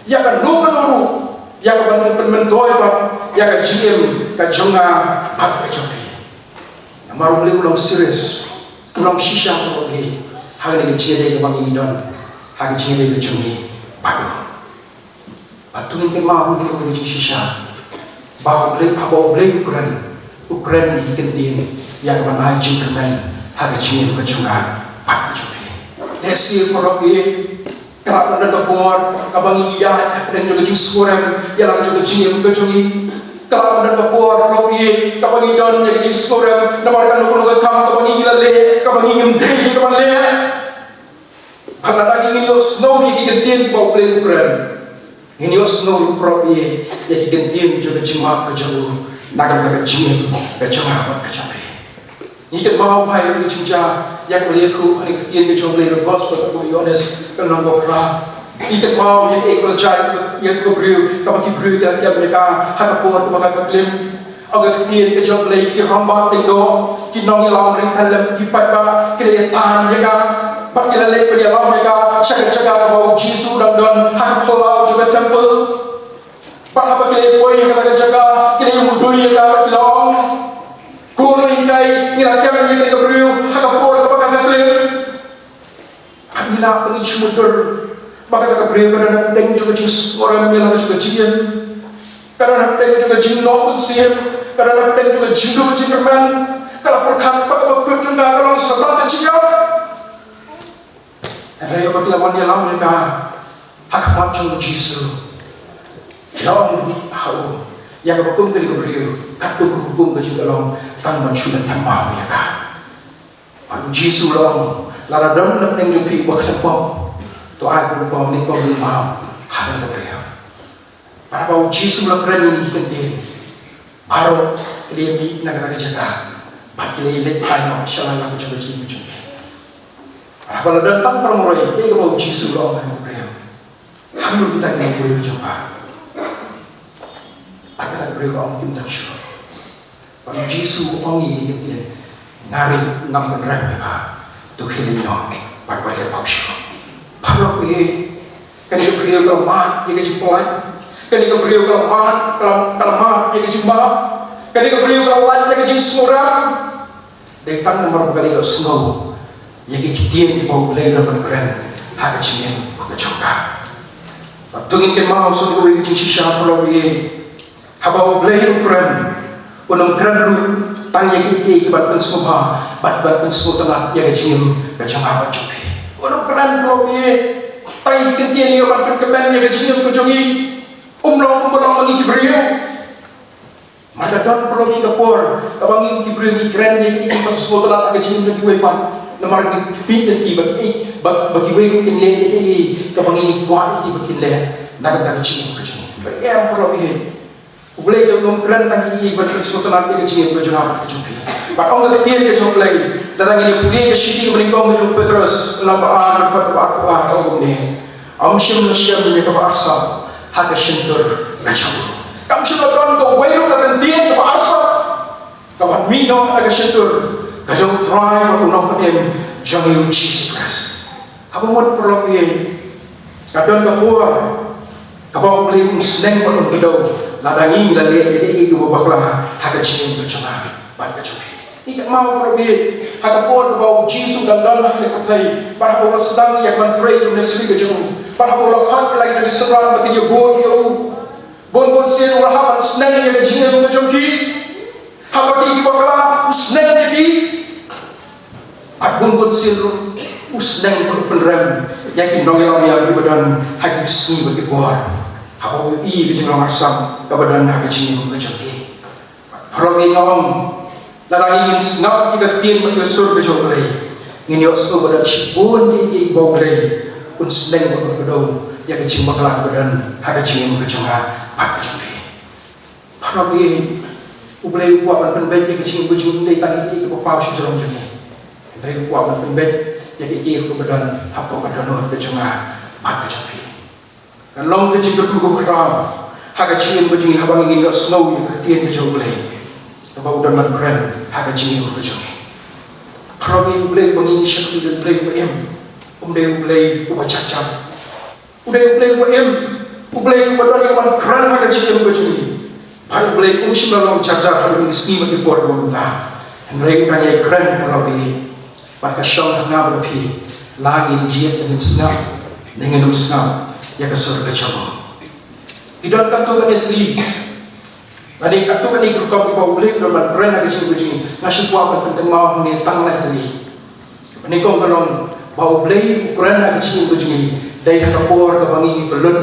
yang kan nuru, yang kan mentoy pak, yang kan jin kejauh apa kejauh. Maru beli ulang serius, ulang sisa kalau ni, hari ni cia dia kebangi midon, hari cia dia kecumi, baru. Batu ni maru beli ulang sisa, bawa beli ukuran ni kentin, yang mana haji kerman, hari cia dia kecunga, baru cumi. Nasi kalau ni, kalau anda kapor, kebangi dia, dan juga jisuran, yang juga cia dia kecumi. Kalau anda kapor, kalau ni, kebangi don jadi jisuran. Namarkan aku nak kamu tu bagi gila le, kau bagi nginteh kau bagi le. Kalau lagi ini snow yang digantian bau beli ukuran, ini snow propi yang digantian juga cuma kejauh, nak jin kejauh apa kejauh. Ini kan mau pai itu cinta yang melihat aku ini gantian kejauh beli rebus pada aku Yohanes kenal bapa. Ini kan mau yang ekor jai yang kau beri, kau bagi beri yang mereka hak apa tu maka kalian. Agar kita kejauh lagi kita rambat itu kita nongi lawan mereka dalam kipat ba kita tahan mereka bagi lelaki pada lawan mereka jaga bawa Yesus dan hak pula juga temple apa kita boleh kita jaga kita yang mudui kita bagi lawan kuno ingai ngira kami yang kita beriu hak pula kita bagi kalian bila pengisi motor maka kita beriu kerana kita juga Yesus orang yang juga jian kerana kita juga jin lawan siap kerana kita juga jidu jingerman kalau perkara pada waktu juga kalau sebab kecil ada yang berkelawan dia lawan mereka hak macam Yesus lawan hau yang berhukum dari beliau kata berhukum ke juga lawan tanpa sudah tambah ya kan Yesus lawan lara dalam yang juga berkelapau tu aku berpau ni kau belum mau ada beliau para bau Yesus lawan keren ini kentin baru dia ni nak jaga, bagi dia letaknya, syarat nak cuba cuba. Kalau datang permoroi, dia kau Yesus lawan yang beriau. Hamil kita ni boleh cuba. Akan beriau orang kita cuba. Kalau Yesus orang ini dia ngari ngam benar mereka, tu kirinya berbalik paksa. Kalau dia kan dia beriau kalau mat, dia cuba. Ketika beliau kalau mat, dia cuma. Ketika beliau kalau lain, dia cuma semurang. Datang nomor kali kalau snow, yang kita di bawah beliau dapat keren, hak kecilnya bercoba. Tungin ke mau suatu beliau cuma sisa pulau ini, habau beliau keren, unang keren lu tanya kita kepada semua, bat semua tengah yang kecil bercoba bercoba. Unang keren pulau ini, tanya kita ni orang berkemen yang kecil bercoba. Umrah lagi beriau. Mada dan perlu dikapor. Abang ini beriau ni keren ni ini pas semua telah agak cium lagi wepan. Namar ni pindah ti bagi wepan ni ni abang ini kuat ti bagi le. Nak agak cium kecil. Yang perlu ini. Boleh jauh keren lagi bagi semua telah agak cium kecil apa kecil. Pak orang ketiak kecil lagi. Datang ini boleh kesini menikam kecil Petrus lambaan berapa tahun ni. Amsyam ni kapa asal. Hak sentur macam kamu sudah tahu kau wayu kata dia tu asal kawan minum agak sentur kajau try ko ulang kadem jangi Jesus Christ abamot probi kadon ka buwa kabaw beli musneng ko bedo ladangi la le ide ko bakla haga ching ko chama pat ka chama ikat mau probi haga por kabaw Jesus dan dalam le katai para ko sedang ya kan pray to the sri ka jong para ko lakhat lagi di seberang bagi yo go yo bon sen ur haban sneng ya jing ko jong ki habati ki bakla usneng ki Abun sir usnang penrem yakin dong yang di badan hati sini bagi buat apa i bijing nomor sam ke badan hati sini menjadi kalau ngom larang ingin ngap kita tien bagi sur bejok lagi ini osu badan sibun di bau lagi usnang berkedau yang kecil bakalan badan hati sini menjadi apa jadi kalau ini ublay buat penbet yang kecil bejok dari tadi ke bawah sejalan jenis dari kuat pembet jadi ia kemudian apa pada nur berjumlah mata capi dan long kecil berkuku keram harga cium berjumlah habang ingin gak snow yang ketian berjumlah sebab udah berbrand harga cium berjumlah kalau ini boleh mengini syakti dan boleh UM boleh ubah cacat boleh UM boleh ubah dari brand harga cium berjumlah boleh usim dalam cacat harga ini sini bagi buat benda mereka nanya brand kalau ini Maka syong na berpi lagi jiat dengan senang dengan senang ya ke surga jauh. Tidak katu kan itu Bani katu kan itu kau boleh dalam brand lagi sini begini. Nasi buah penting mau ni tang lah tadi. Bani kau kalau bau boleh brand lagi sini begini. Dari kapor ke bangi belum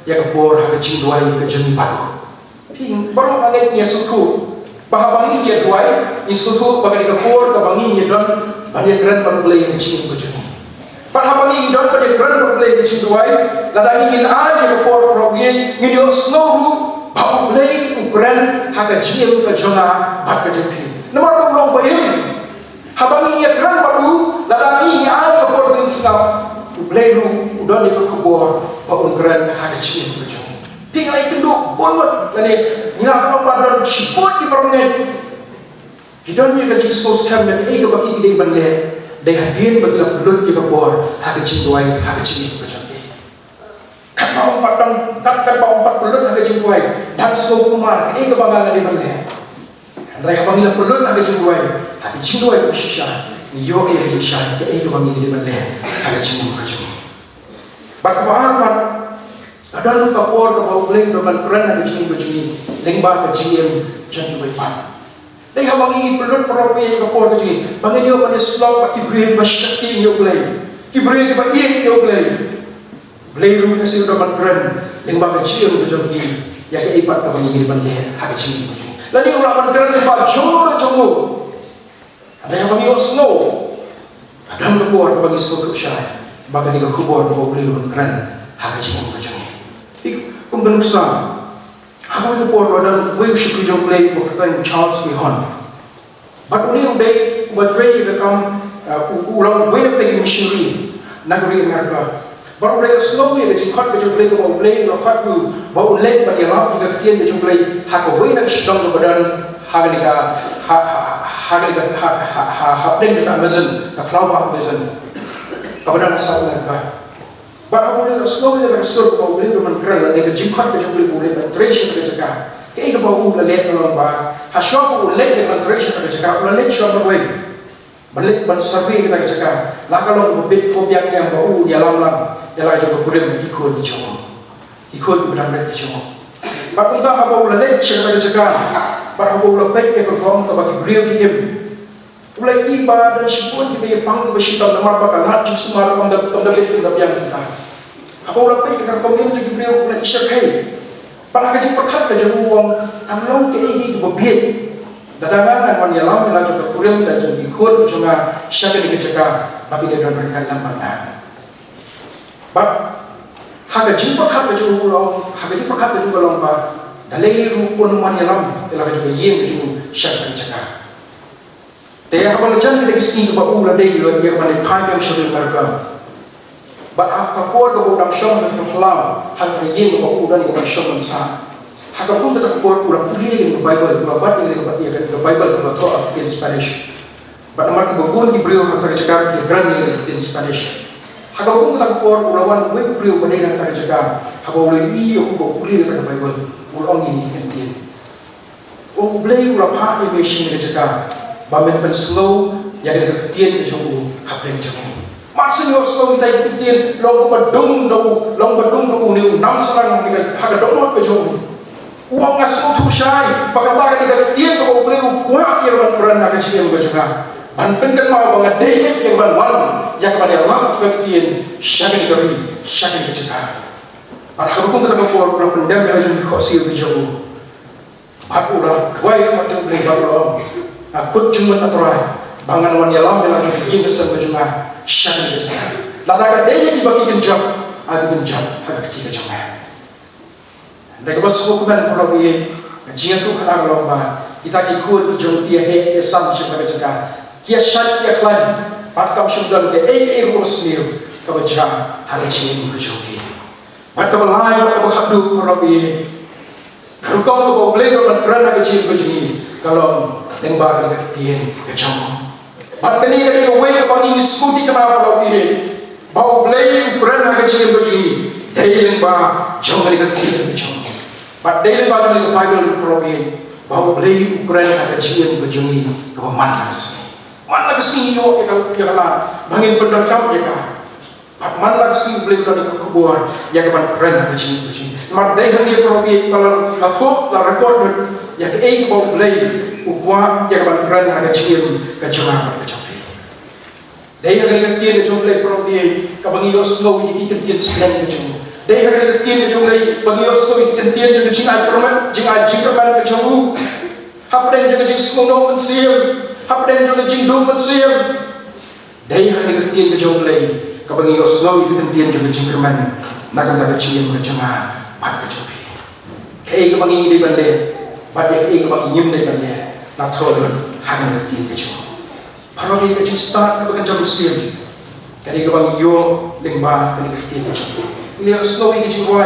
ya kapor ke cing dua ke jeni batu. Ping baru bangi ni suku. Bahabangi dia dua ni suku bagi kapor ke bangi ni don banyak keren berplay yang cing berjuni. Faham ini don banyak keren berplay yang cing tuai. Lada ingin aja berpor program ini snow berplay keren haga cing berjuna bak berjuni. Nomor belum bayar. Habang ini keren baru lada ingin aja berpor snow berplay udah di berkebor baru keren haga cing berjuni. Tinggal itu dulu bonut lagi nilai nomor ciput di permen. Kita ni kerja expose kami dan ego bagi kita benda dengan dia bagi belut kita bor hak cintuai hak cinta macam ni. Kalau empat belut hak cintuai dan semua kumar ego bangga dia benda. Mereka panggil belut hak cintuai hak cintuai bersisa. Yo ia bersisa ke ego bangga dia benda hak cinta macam ni. Bagaimana ada lupa bor kalau boleh dengan keren hak cinta macam ni. Lengbar hak cinta jangan lupa. Dai habang ingin pelun propi ke por ke bangai yo pada slow pak ibrahim masyakti yo boleh ibrahim ba ie yo boleh ru na sir dapat keren yang bang cium ke jomki ya ke ipat ka bangi bande ha ke cium lani ura ban keren ba jor jomo ada yang bang yo snow ada ke por bagi slow ke syai bagai ke kubor ko beli ru keren ha ke cium ke jomki pembentuk sam Aku itu pun ada wave syukur jom play berkaitan Charles Gihon. But only day buat ready to come ulang wave play missionary negeri Amerika. Baru dia slowly dia cakap dia jom play kau play lekat tu baru lek bagi lap jika kian dia jom play hak wave nak sedang badan hak deng dekat Amazon dekat Flower Amazon kepada South America. Baru dia slowly dia bersuruh kau boleh dengan keren dia jihad dia boleh penetration dia cakap kayak bau lelek kalau bah hasil lelek dengan penetration dia cakap lelek siapa boleh balik survey kita cakap lah kalau bebet kopiak yang bau dia lam dia lagi berkurang ikut di cuma ikut benar-benar di cuma baru dah bau lelek siapa dia cakap baru bau lelek dia perform bagi beliau kim mulai ibadah dan syukur kita panggil bersyukur nama bakal hati semua orang dah yang kita apa orang pergi ke komunitas juga beliau mulai isyarakat pada kaji perkat kaji uang kalau ke ini berbiak dadangan yang menyelam dengan juga kurang dan juga ikut cuma syarikat dikecekah bagi dia dan mereka dalam mana but hakaji perkat kaji uang pak dalai rupun menyelam dalam juga yang juga syarikat dikecekah dia apa macam kita kisah kepada ulah dia dia pada kajian syarikat mereka But kapor ke budang syom dan kelam hal yin ke budang ke syom sa. Hakapun ke kapor ulang kuliah ke Bible ke babat ke Bible ke Torah in Spanish. Pada mark babun di brio antara cakap di gran di Spanish. Hagabung tak por ulawan we brio pada antara cakap. Habau le iyo ko brio pada Bible. Ulang ini kentin. O blay ula pa imagine di cakap. Bamen pen slow yang ada kentin di jauh hablen jauh. Maksudnya slow kita kentin long badung ni nam sarang dengan hagadong ke jauh. Uang ngasut usai, pagkatag ni katiyan ko uli kuha yang beran na kasi yang berjuang. Banpen kan mau banget deh yang banwan, yang pada Allah katiyan siya ni kari, siya ni kecekah. Arhabukum kita kapor ulah pendam yang jadi khosir bijau. Aku ulah kuai macam beli baru. Aku cuma terang, bangan wan yalam yang lagi ingin kesan berjuang, siya ni kecekah. Lada kadenya dibagi genjam, aku genjam, aku kecil genjam. Mereka bersuku kan kalau dia jian tu kerana lomba kita ikut jom dia esan siapa cakap kia syak kia klan patkam sudah dia urus ni kau jangan hari ini berjoki patkam lain patkam habdu kalau dia kalau kau boleh kau berkerana kecil begini kalau lembah dekat dia kecam patkam ni kalau kau ini skuti kenapa kalau dia bau boleh berkerana kecil begini dia lembah jom dekat dia kecam. But daily Bible probi bahawa beli ukuran ada jian berjungi ke manas. Mana kesini yo kalau bangin benar kau ya. Mana kesini beli benar ke kubur ya ke mana ada jian berjungi. Mar daily probi kalau aku la record ya ke bahawa beli ukuran ya ke mana ada jian ke jumlah ke jumlah. Daily kan kita jumlah probi kabangi yo slow ikan sekian ke jumlah. Dai hari ketiga jumlah bagi orang itu kentian juga jingai permen, jingai jingkerman kejawu. Hapden juga jing semuno mensiam, hapden juga jing dua mensiam. Dai hari ketiga jumlah bagi orang itu kentian juga jingkerman, nakam tak cium berjemaah pada kejawu. Kei bagi ini benda, pada kei bagi nyim ini benda, nak tahu hari ketiga kejawu. Kalau dia kecil start bagi jam mensiam, kei bagi yo lembah kei ketiga kejawu. Dia slow ini jiwa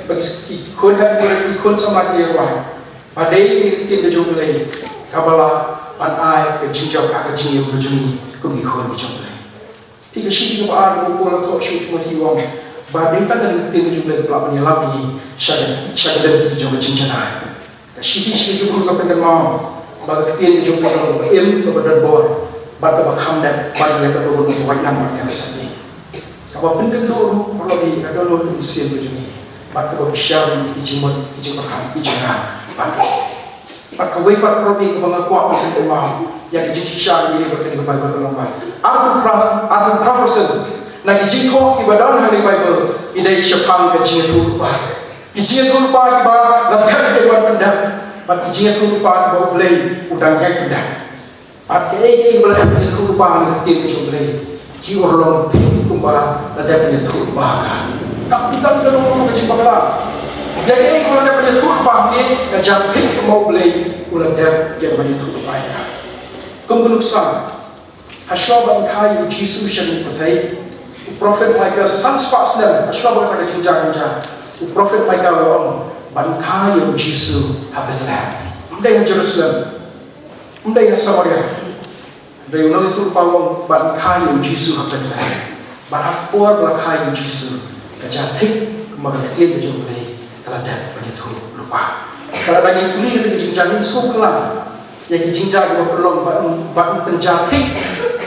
bagi ikut hati ikut sama dia wah. Pada ini kita jumpa lagi. Kabalah panai kejinjau agak jinjau berjuni kemihon berjumpa. Tiga sih kita pola tu shoot mati wang. Pada kita kita jumpa pelak penyelam ini syada dan kita jumpa jinjana. Sih kita pun kita mau. Pada kita jumpa kalau kepada bor. Pada bakam dan pada kita pun wajah yang seni. Kalau penting tu kalau di ada lo di sini begini, pada berbisar di jimut, di jimbakan, di jangan, pada wajib kalau di kebangakuan penting mau, yang di jisar ini berkini Bible terlambat. Aku profesor, nak di jiko ibadah hari Bible, ini siapkan kejian tu lupa, kejian tu lupa tiba, lepas dia buat pendam, pada kejian tu lupa tiba boleh udang yang pendam, pada ibadah kejian tu lupa ni kejian boleh. Kior long kumbala ada punya turba. Tak kita orang macam bagaimana? Jadi kalau ada punya turba ni, kerja pik mau beli, ulah dia punya turba ya. Kemudian Hasyab kai Yesus yang berfirman, Prophet Michael sanspas dan Hasyab kata cinta. Prophet Michael orang bangkai Yesus habitat. Mendaya Jerusalem, mendaya Samaria. Dari ulang itu pawang bangkai Yesus habitat. Barapor bangkai Yesus kejatik kemagatiin berjumlah terhadap penyitu lupa. Kalau lagi kuliah itu jinjangin suklah. Yang jinjang itu perlu bang penjatik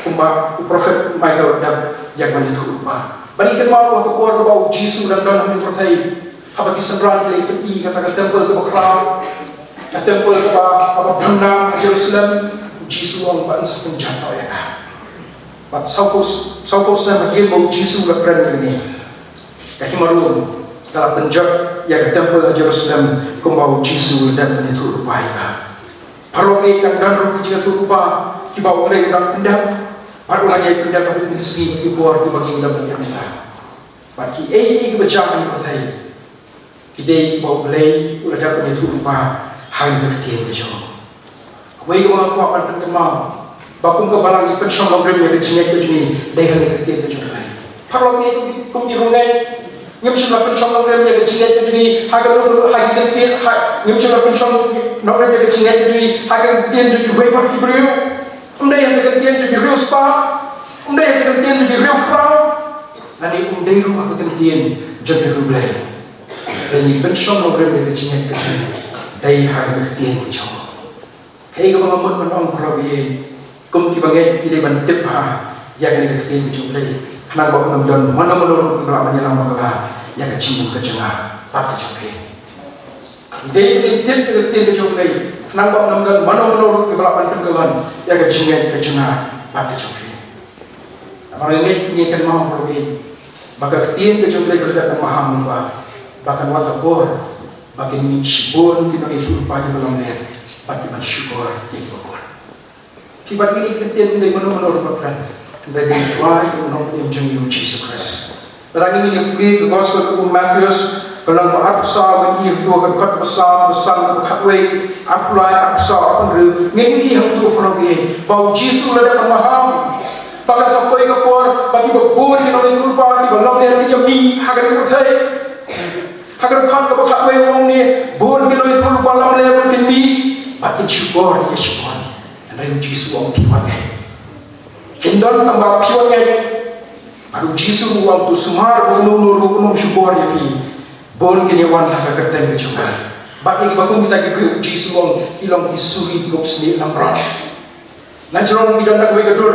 kumba Prophet Michael dan yang penyitu lupa. Bagi mau waktu keluar bau Yesus dan dalam percaya. Habis senran dari pergi kata temple ke Bakra, temple ke apa Bunda Jerusalem. Yesus orang bangsa penjata ya kan. But saupos na magil mo Yesus la kran ni. Kahimarum dalam penjat yang temple Jerusalem kumbau Yesus dan itu rupa ya. Paroke yang dan rupa itu rupa kibau oleh dan pendam. Baru lagi pendam itu sini dibuat dibagi dalam yang kita. Bagi kebacakan percaya. Kita kibau oleh dan itu rupa hai bertian berjauh. Wei orang tua akan terkenal. Bakung kebalang ikan sama orang yang kecilnya kecil dengan kecil kecil lain. Kalau itu kumdirungai, nyamsul sama orang yang kecilnya kecil, hagar nyamsul sama orang yang kecilnya kecil, hagar kecil jadi wei pergi beriu. Undai yang ketian jadi riu spa, undai yang ketian jadi riu kerau, nanti undai rumah ketian jadi riu belai. Dan ini pensiun orang yang kecilnya ketian, dari harga ketian kecil. Kayak kalau kamu menang perawi, kamu kibagai ide bantip ha, yang ini ketian kecil belai. Karena bapak menonton mana menurut belakang yang lama kelah, yang kecil kecengah, tak kecil. Dia ini ketian kecil belai. Nampak nampak mana menurut kebelapan pergaulan yang kecilnya kecilnya pada coklat. Orang ini kan mahu berbeda. Maka ketian kecilnya kalau tidak memaham bahkan waktu bor, bahkan syukur kita itu pada dalam leher, pada bersyukur itu bor. Kibat ini ketian dari mana menurut bapak dari doa menurut yang jenguk Yesus Kristus. Orang ini beli ke gospel ke Matius. Kalau aku sah bagi itu akan kat besar katway apply aku sah akan ru ngeni yang tu program bau Yesus ada pemaham pada sampai ke por bagi berbun kita itu lupa di belum dia mi hagar berthai hagar kan ke katway orang ni bun kita itu lupa lam leher mungkin mi bagi syukur ya syukur dan Yesus orang piwan kendon tambah piwan aduh Yesus orang tu sumar ulur syukur ya pi bon kini wan tak kerten kecuali. Bagi bakum kita kibri uji suang ilang isuri gok seni namrak. Nanjron bidan nak wei kedur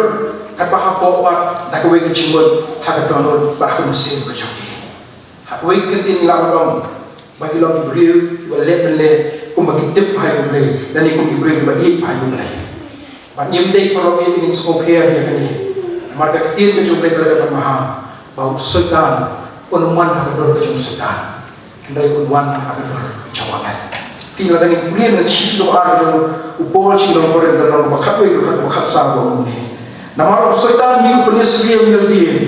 kat bahak bawa nak wei kecimun hak donor bahak musim kecuali. Hak wei kertin lamrong bagi long kibri wallet kum bagi tip hai ulai dan ikum kibri bagi hai ulai. Bagi mendai porobi ingin skopher ya kini. Marga ketir kecuali berada bermaham bau sedan penemuan hak donor kecuali sedan. Dari kuduan akan bercawangan. Tinggal dengan kuliah dan ciri doa dan upol ciri doa koren dan bakat wei bakat sahabat ini. Nama orang setan hiu punya seria menyelidiki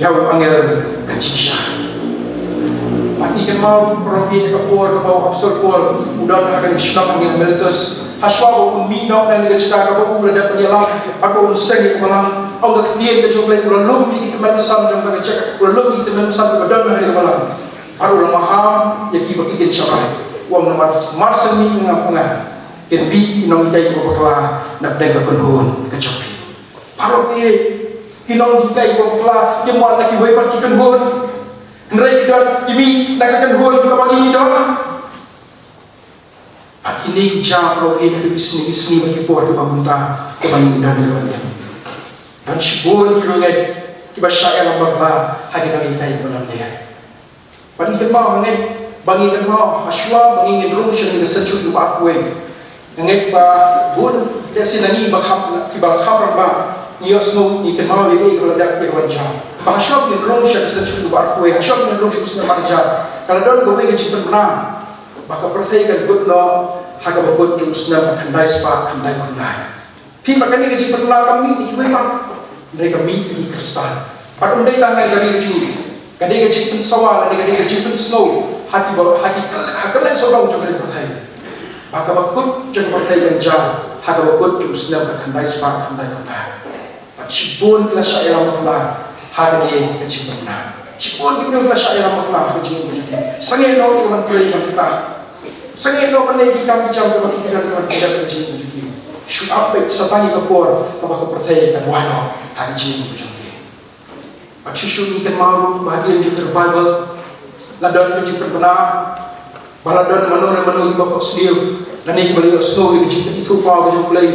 jauh angin kecil. Mati kan mau pergi ke kapur ke bawah absur pol udah akan disenam angin meletus. Haswa aku minok dan dikecilkan aku berada penyelam aku unseng malam. Aku ketian kecuali belum kita memisam dan bercakap belum kita memisam berdan hari malam. Aru lemah yang kita bikin syarat. Uang nomor masa ni ngapungah. Kenbi inong itai ko bakla nak deng kekenhun kecopi. Paru ye inong itai ko bakla yang mau nak iway pat kekenhun. Nrai kita imi nak kekenhun kita bagi dong. Ini kita paru ye dari bisni bagi buat kita minta kebanyakan dari orang. Dan syibun kita ngai kita syairan bakla hagi nak itai ko dia. Bagi kenal mengenai bagi kenal aswa bagi ngedrung seni kesencut di pathway mengenai bun desi nani bakhap kibal khamr ba niosno ni kenal ini kalau dak ke wajah bahasa ngedrung seni kesencut di pathway aswa ngedrung seni marja kalau don gowe ke cipen benar maka pertaikan gudno haga babut jum sena kandai spa kandai pi makani ke cipen benar kami ni memang mereka mi di kristal pada undai tangan dari itu kadang kecil sawal, kadang kecil snow, hati hakikat seorang juga dipercaya. Maka bakut jangan percaya jauh, hati bakut cuma senang berkandai sepak kandai. Cipun kita syairan makna, hati kecil makna. Cipun kita syairan makna kecil makna. Sangat no kita percaya kita, sangat no percaya kita bicara kita tidak kecil makna. Syuap setani kepor, kita percaya kita wano hati kecil makna. Asyusun ikan maru bahagian juga Bible ladan keji terbenar baladan manu bapak sendiri dan ini beliau snow keji itu pau keji mulai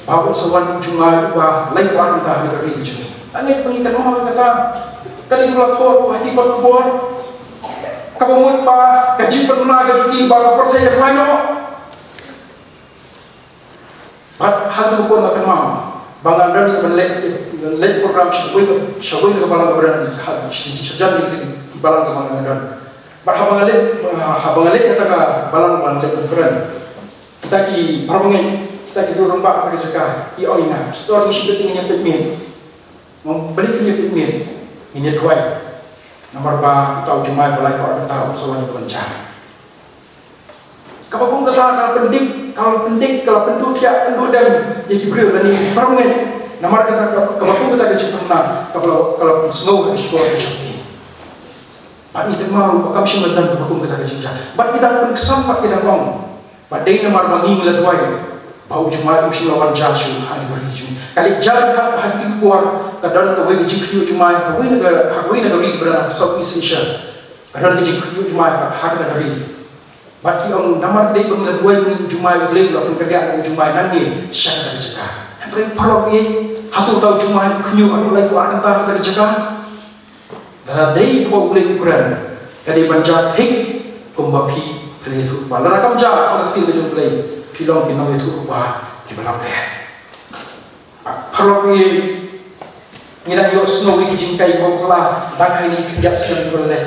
bapak sewan cuma bah lain orang kita hari keji angin pengikan mahal kata kali pelakor hati berkubur kabumut pa keji terbenar keji bapak percaya mana hati pun akan mau bangan dan melek program syawai ke balang keberan sejam di balang keberan berhabang-habang kata ka balang keberan kita ki parbangai kita ki dorong pak kita cakap i oina store ni sudah tinggal pekmin membeli punya pekmin ini tuai nomor ba tahu cuma balai orang tahu semuanya berencana kapapun kata kalau pendik kalau penduk ya penduk dan ya kibril dan ini parbangai namar kata kapapun kita kecil pernah kalau snow di sekolah kecil Pak ini mau kami semua dan kapapun kita kecil bat kita pun kesan pak kita ngomong badai namar bangi ngeladwai bau Jumaat musim lawan Joshua hari berhijau. Kali jalan hati keluar kadang kau bagi jikriu Jumaat, kau bagi negeri berada Southeast Asia. Kadang jikriu Jumaat hak negeri. Bagi orang nama dia pengilat dua minggu Jumaat boleh lakukan kerjaan Jumaat nanti syarikat dari cakap. Tapi kalau dia hatu tahu Jumaat kenyu aku lagi akan tahu dari cakap. Dan dia kau boleh ukuran. Kadang banjat hik kumbapi play itu. Malah rakam jah orang tinggal jom play. Pilong itu ubah di malam deh. Kalau dia ngira yo snow ini jingkai kau kelah dan ini kerja sekali boleh.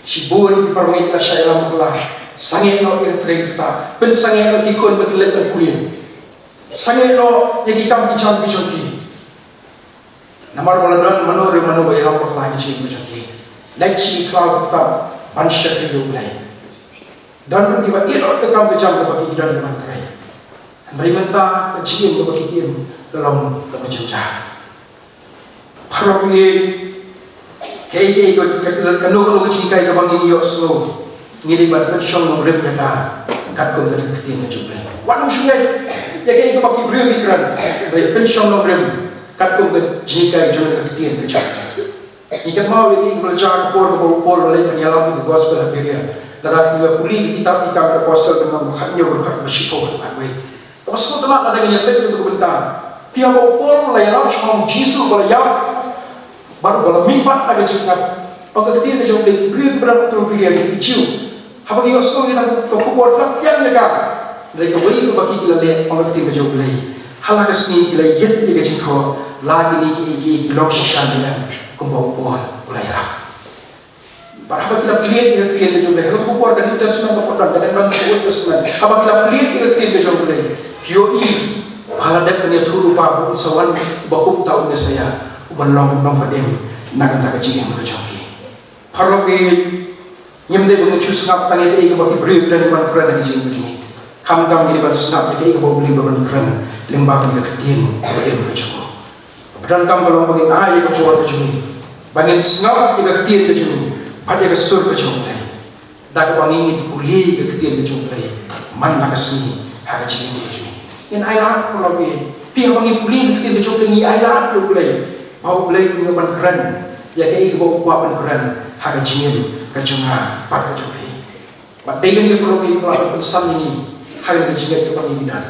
Si buan perwait lah saya lam kelah. Sangat no irtrek kita, pen sangat no dikon berkelet berkuliah, sangat no yang kita bincang ki. Namar baladan mano bayar apa lagi sih ki. Leksi kau kita banyak hidup lain. Dan kita irot kita bincang bagi kita dengan terai. Mereka kecil bagi kita dalam kebijakan. Parawi kayak kanu cikai kebangi yo slow. Ngiri bantuan syong nomrem nyata kat kau dari ketinggian jumlah. Wanam sungai, ya kayak itu pakai beriu pikiran. Dari pensyong nomrem kat kau jika jumlah ketinggian kecil. Ikat mau ini belajar por oleh penyalam di gospel Amerika. Darat dua puli kitab ikan apostle dengan hanya berkat bersihkau berkat baik. Tapi semua teman ada yang nyata itu bentar. Pihak por layanan syong Yesus layak baru kalau mimpi ada cakap. Pagkat ketinggian jumlah beriu berapa tu beriu yang kecil. Habang iyo so kita kubuat lah yang mereka dari kebeli ke bagi kita lihat orang kita jauh beli halakas ni kita lihat dia jengkau lagi ni kita blok sisaan dia kumpul ulayah. Habang kita lihat kita jauh beli kubuat dan kita semua kubuat dan kubuat semua. Habang kita lihat kita jauh beli yoi haladak ni turu bahu sawan bakum tahu dia saya ubalong badem nak tak kecil yang berjoki. Kalau Nyamde bunga cus ngap tanya dia ikan bagi beri dan ikan keran lagi jeng begini. Kam ini bagi snap dia ikan bagi beri keran lembah bagi ketian bagi berjumpa. Padahal kam kalau bagi ayah ikan buat begini. Bagi snap ikan ketian begini. Ada ikan sur berjumpa. Dak bang ini pulih ikan ketian berjumpa. Mana kesini harga jeng begini. Yang ayah kalau bagi pihak bang pulih ikan ketian berjumpa ini ayah tu boleh. Bau boleh ikan keran. Ya ikan buat keran harga jeng kecuma pada joki. Bategan ni program kalau insan ini hal yang jigat kepentingan.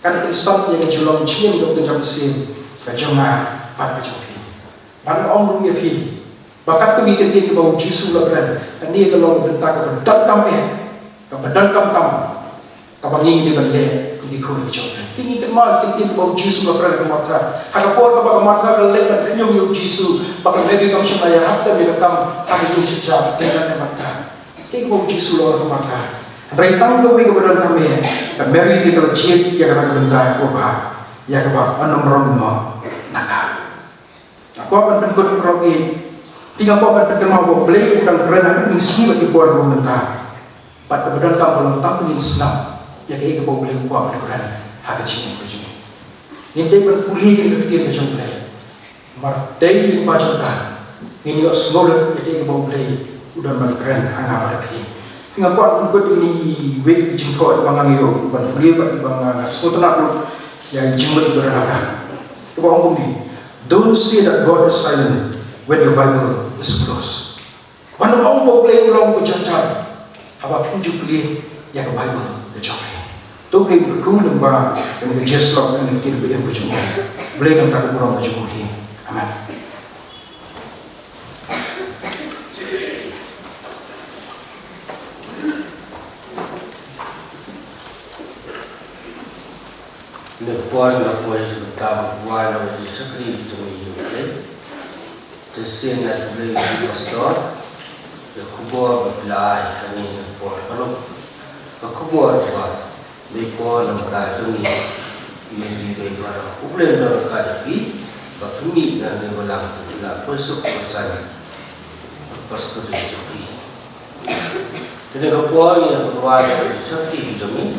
Kan insan yang jualan cium untuk jam sin kecuma pada joki. Pada orang rupiah pi. Bakat tu bikin dia bau jisu lebaran. Dan dia kalau bentak kebedak kami, kebedak kam. Kabangi dia balik di kau joki. Ini kemal dia bau jisu lebaran kematra. Hagapor kapag kematra kalau dan kenyum jisu. Baka lagi kami semaya harta bila kami hari ini sejak dengan mata. Kita mau jisu lawan mata. Rentang kami kepada kami. Kembali kita cip yang akan bentar kubah. Yang kubah anam romo naga. Aku akan bentuk romi. Tiga aku akan bentuk mau beli bukan kerana ini semua dibuat bentar. Pada kebetulan kamu belum tahu ini Islam. Yang kita mau beli buat kerana harga cini berjuang. Ini dia berpulih kita fikir berjuang. Martai macam kan, ini juga semula jadi mau beli udah berkeren anak lagi. Hingga kuat untuk ini web jengkol bangang itu, bukan beli bangang semua nak yang jembat berada. Coba ngomong ni, don't say that God is silent when your Bible is closed. Mana orang mau beli ulang bercacat, apa pun juga beli yang Bible bercacat. Tu beli berkulu lembah yang berjeslok dan kita beli berjumpa. Beli yang tak kurang berjumpa ini. Amen. Nepal na po yung tabuan ng sakri itong iyong kasi na tuloy yung pastor yung kubo maglay kanina po ano kubo ba may po ng radyo ni yung ibig para ublay na kadapi bakumi na niwalang na pusok pasan pastor yung joki tinag po yung kubo ng sakri itong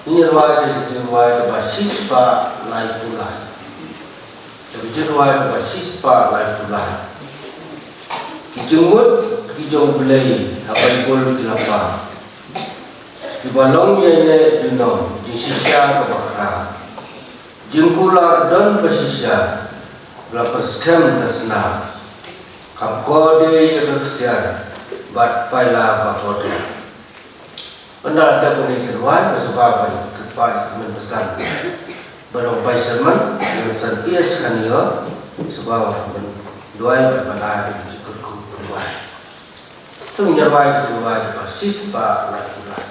ini riwayat basis pa lain pula. Jadi riwayat basis pa lain pula. Kijungut kijong belai apa ikul kilapa. Di balong yang ini juno di sisya ke bakra jingkular dan pesisya lapas kem tasna kap gode yaksian bat paila bakode benar ada kuni terwai kesebaban kepada menpesan berong paisaman menpesan pias kanio sebab doai berbalai cukup berwai tu nyerwai berwai persis pak lakukan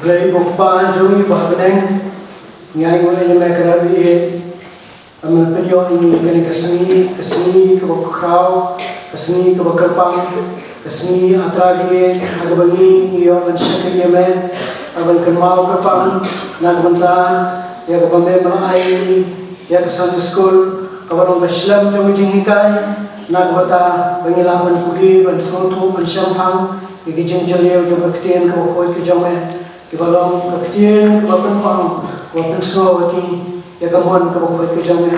Blai bokpa jumi bahbeneng ngai ngoi yang mereka rabi amal pedio ini kena keseni ke bokrau keseni ke bakerpang keseni atragi agbangi iyo mensyakir yemen aban kenmau kerpang nak bentar ya kepamai melai ya kesan school kawan Islam jumi jingkai nak bata pengilapan kugi bensuatu bensyampang iki jengjaliau juga ketien ke bokoi ke jome Kibalong kaktian, kibapan pang, kibapan so wati, ya kamuan kabukot ke jame,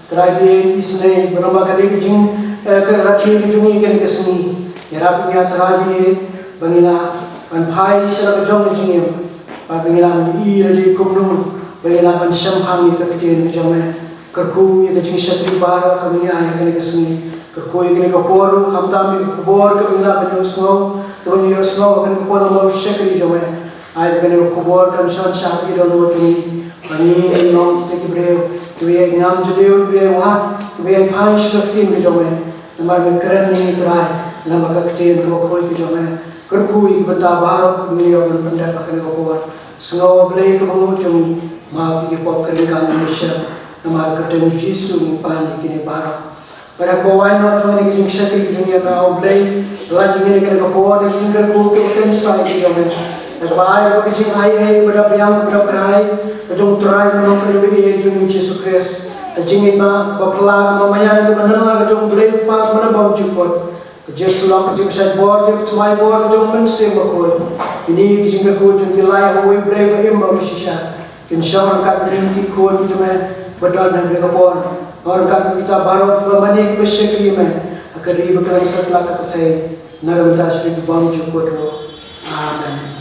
terakhir isne berlomba kali kejing kerakhi kejungi kan kesini ya Rabbi ya terakhir bangina pai sila kejong kejingim bangina i rali kumnun bangina syamhami keketian kejame kerku ya kejing syatri bara kami ya kan kesini kerku ya kan keporu kamtami kebor bangina banyusno banyusno kan keporu mau syakri jame ay kan kebor kan shan syakri don wajuni ani nom tekibreu tuye ngam judeu tuye wa tuye pai sila kejing kejame namar keren ni terakhir lama kaktian ko koi ki jome kerkui benda baru dunia benda pakai ko buat snow blay ko mo jumi ma ki pop kan kan Malaysia nama kerten Jisu pan kini baru pada ko wai no jome ni ki shakti ki dunia na blay lagi ni kan ko buat ni kerku ke kan sai ki jome bai ko ki ai pada biang pada perai jom try no pribadi jumi Yesus Kristus jingin ma bakla mamayan ko manala jom blay pa mana bom jupot Yesus lang kejung saya buat tumai buat kejung mensim berkoi. Ini jingga kau jung nilai hawi brave imam sisa. Insyaallah kat berhenti kau jung berdoa dan berkebun. Orang kat kita baru bermani bersyukur me. Agar ibu kalian setelah kata saya narum das bom jukut. Amen.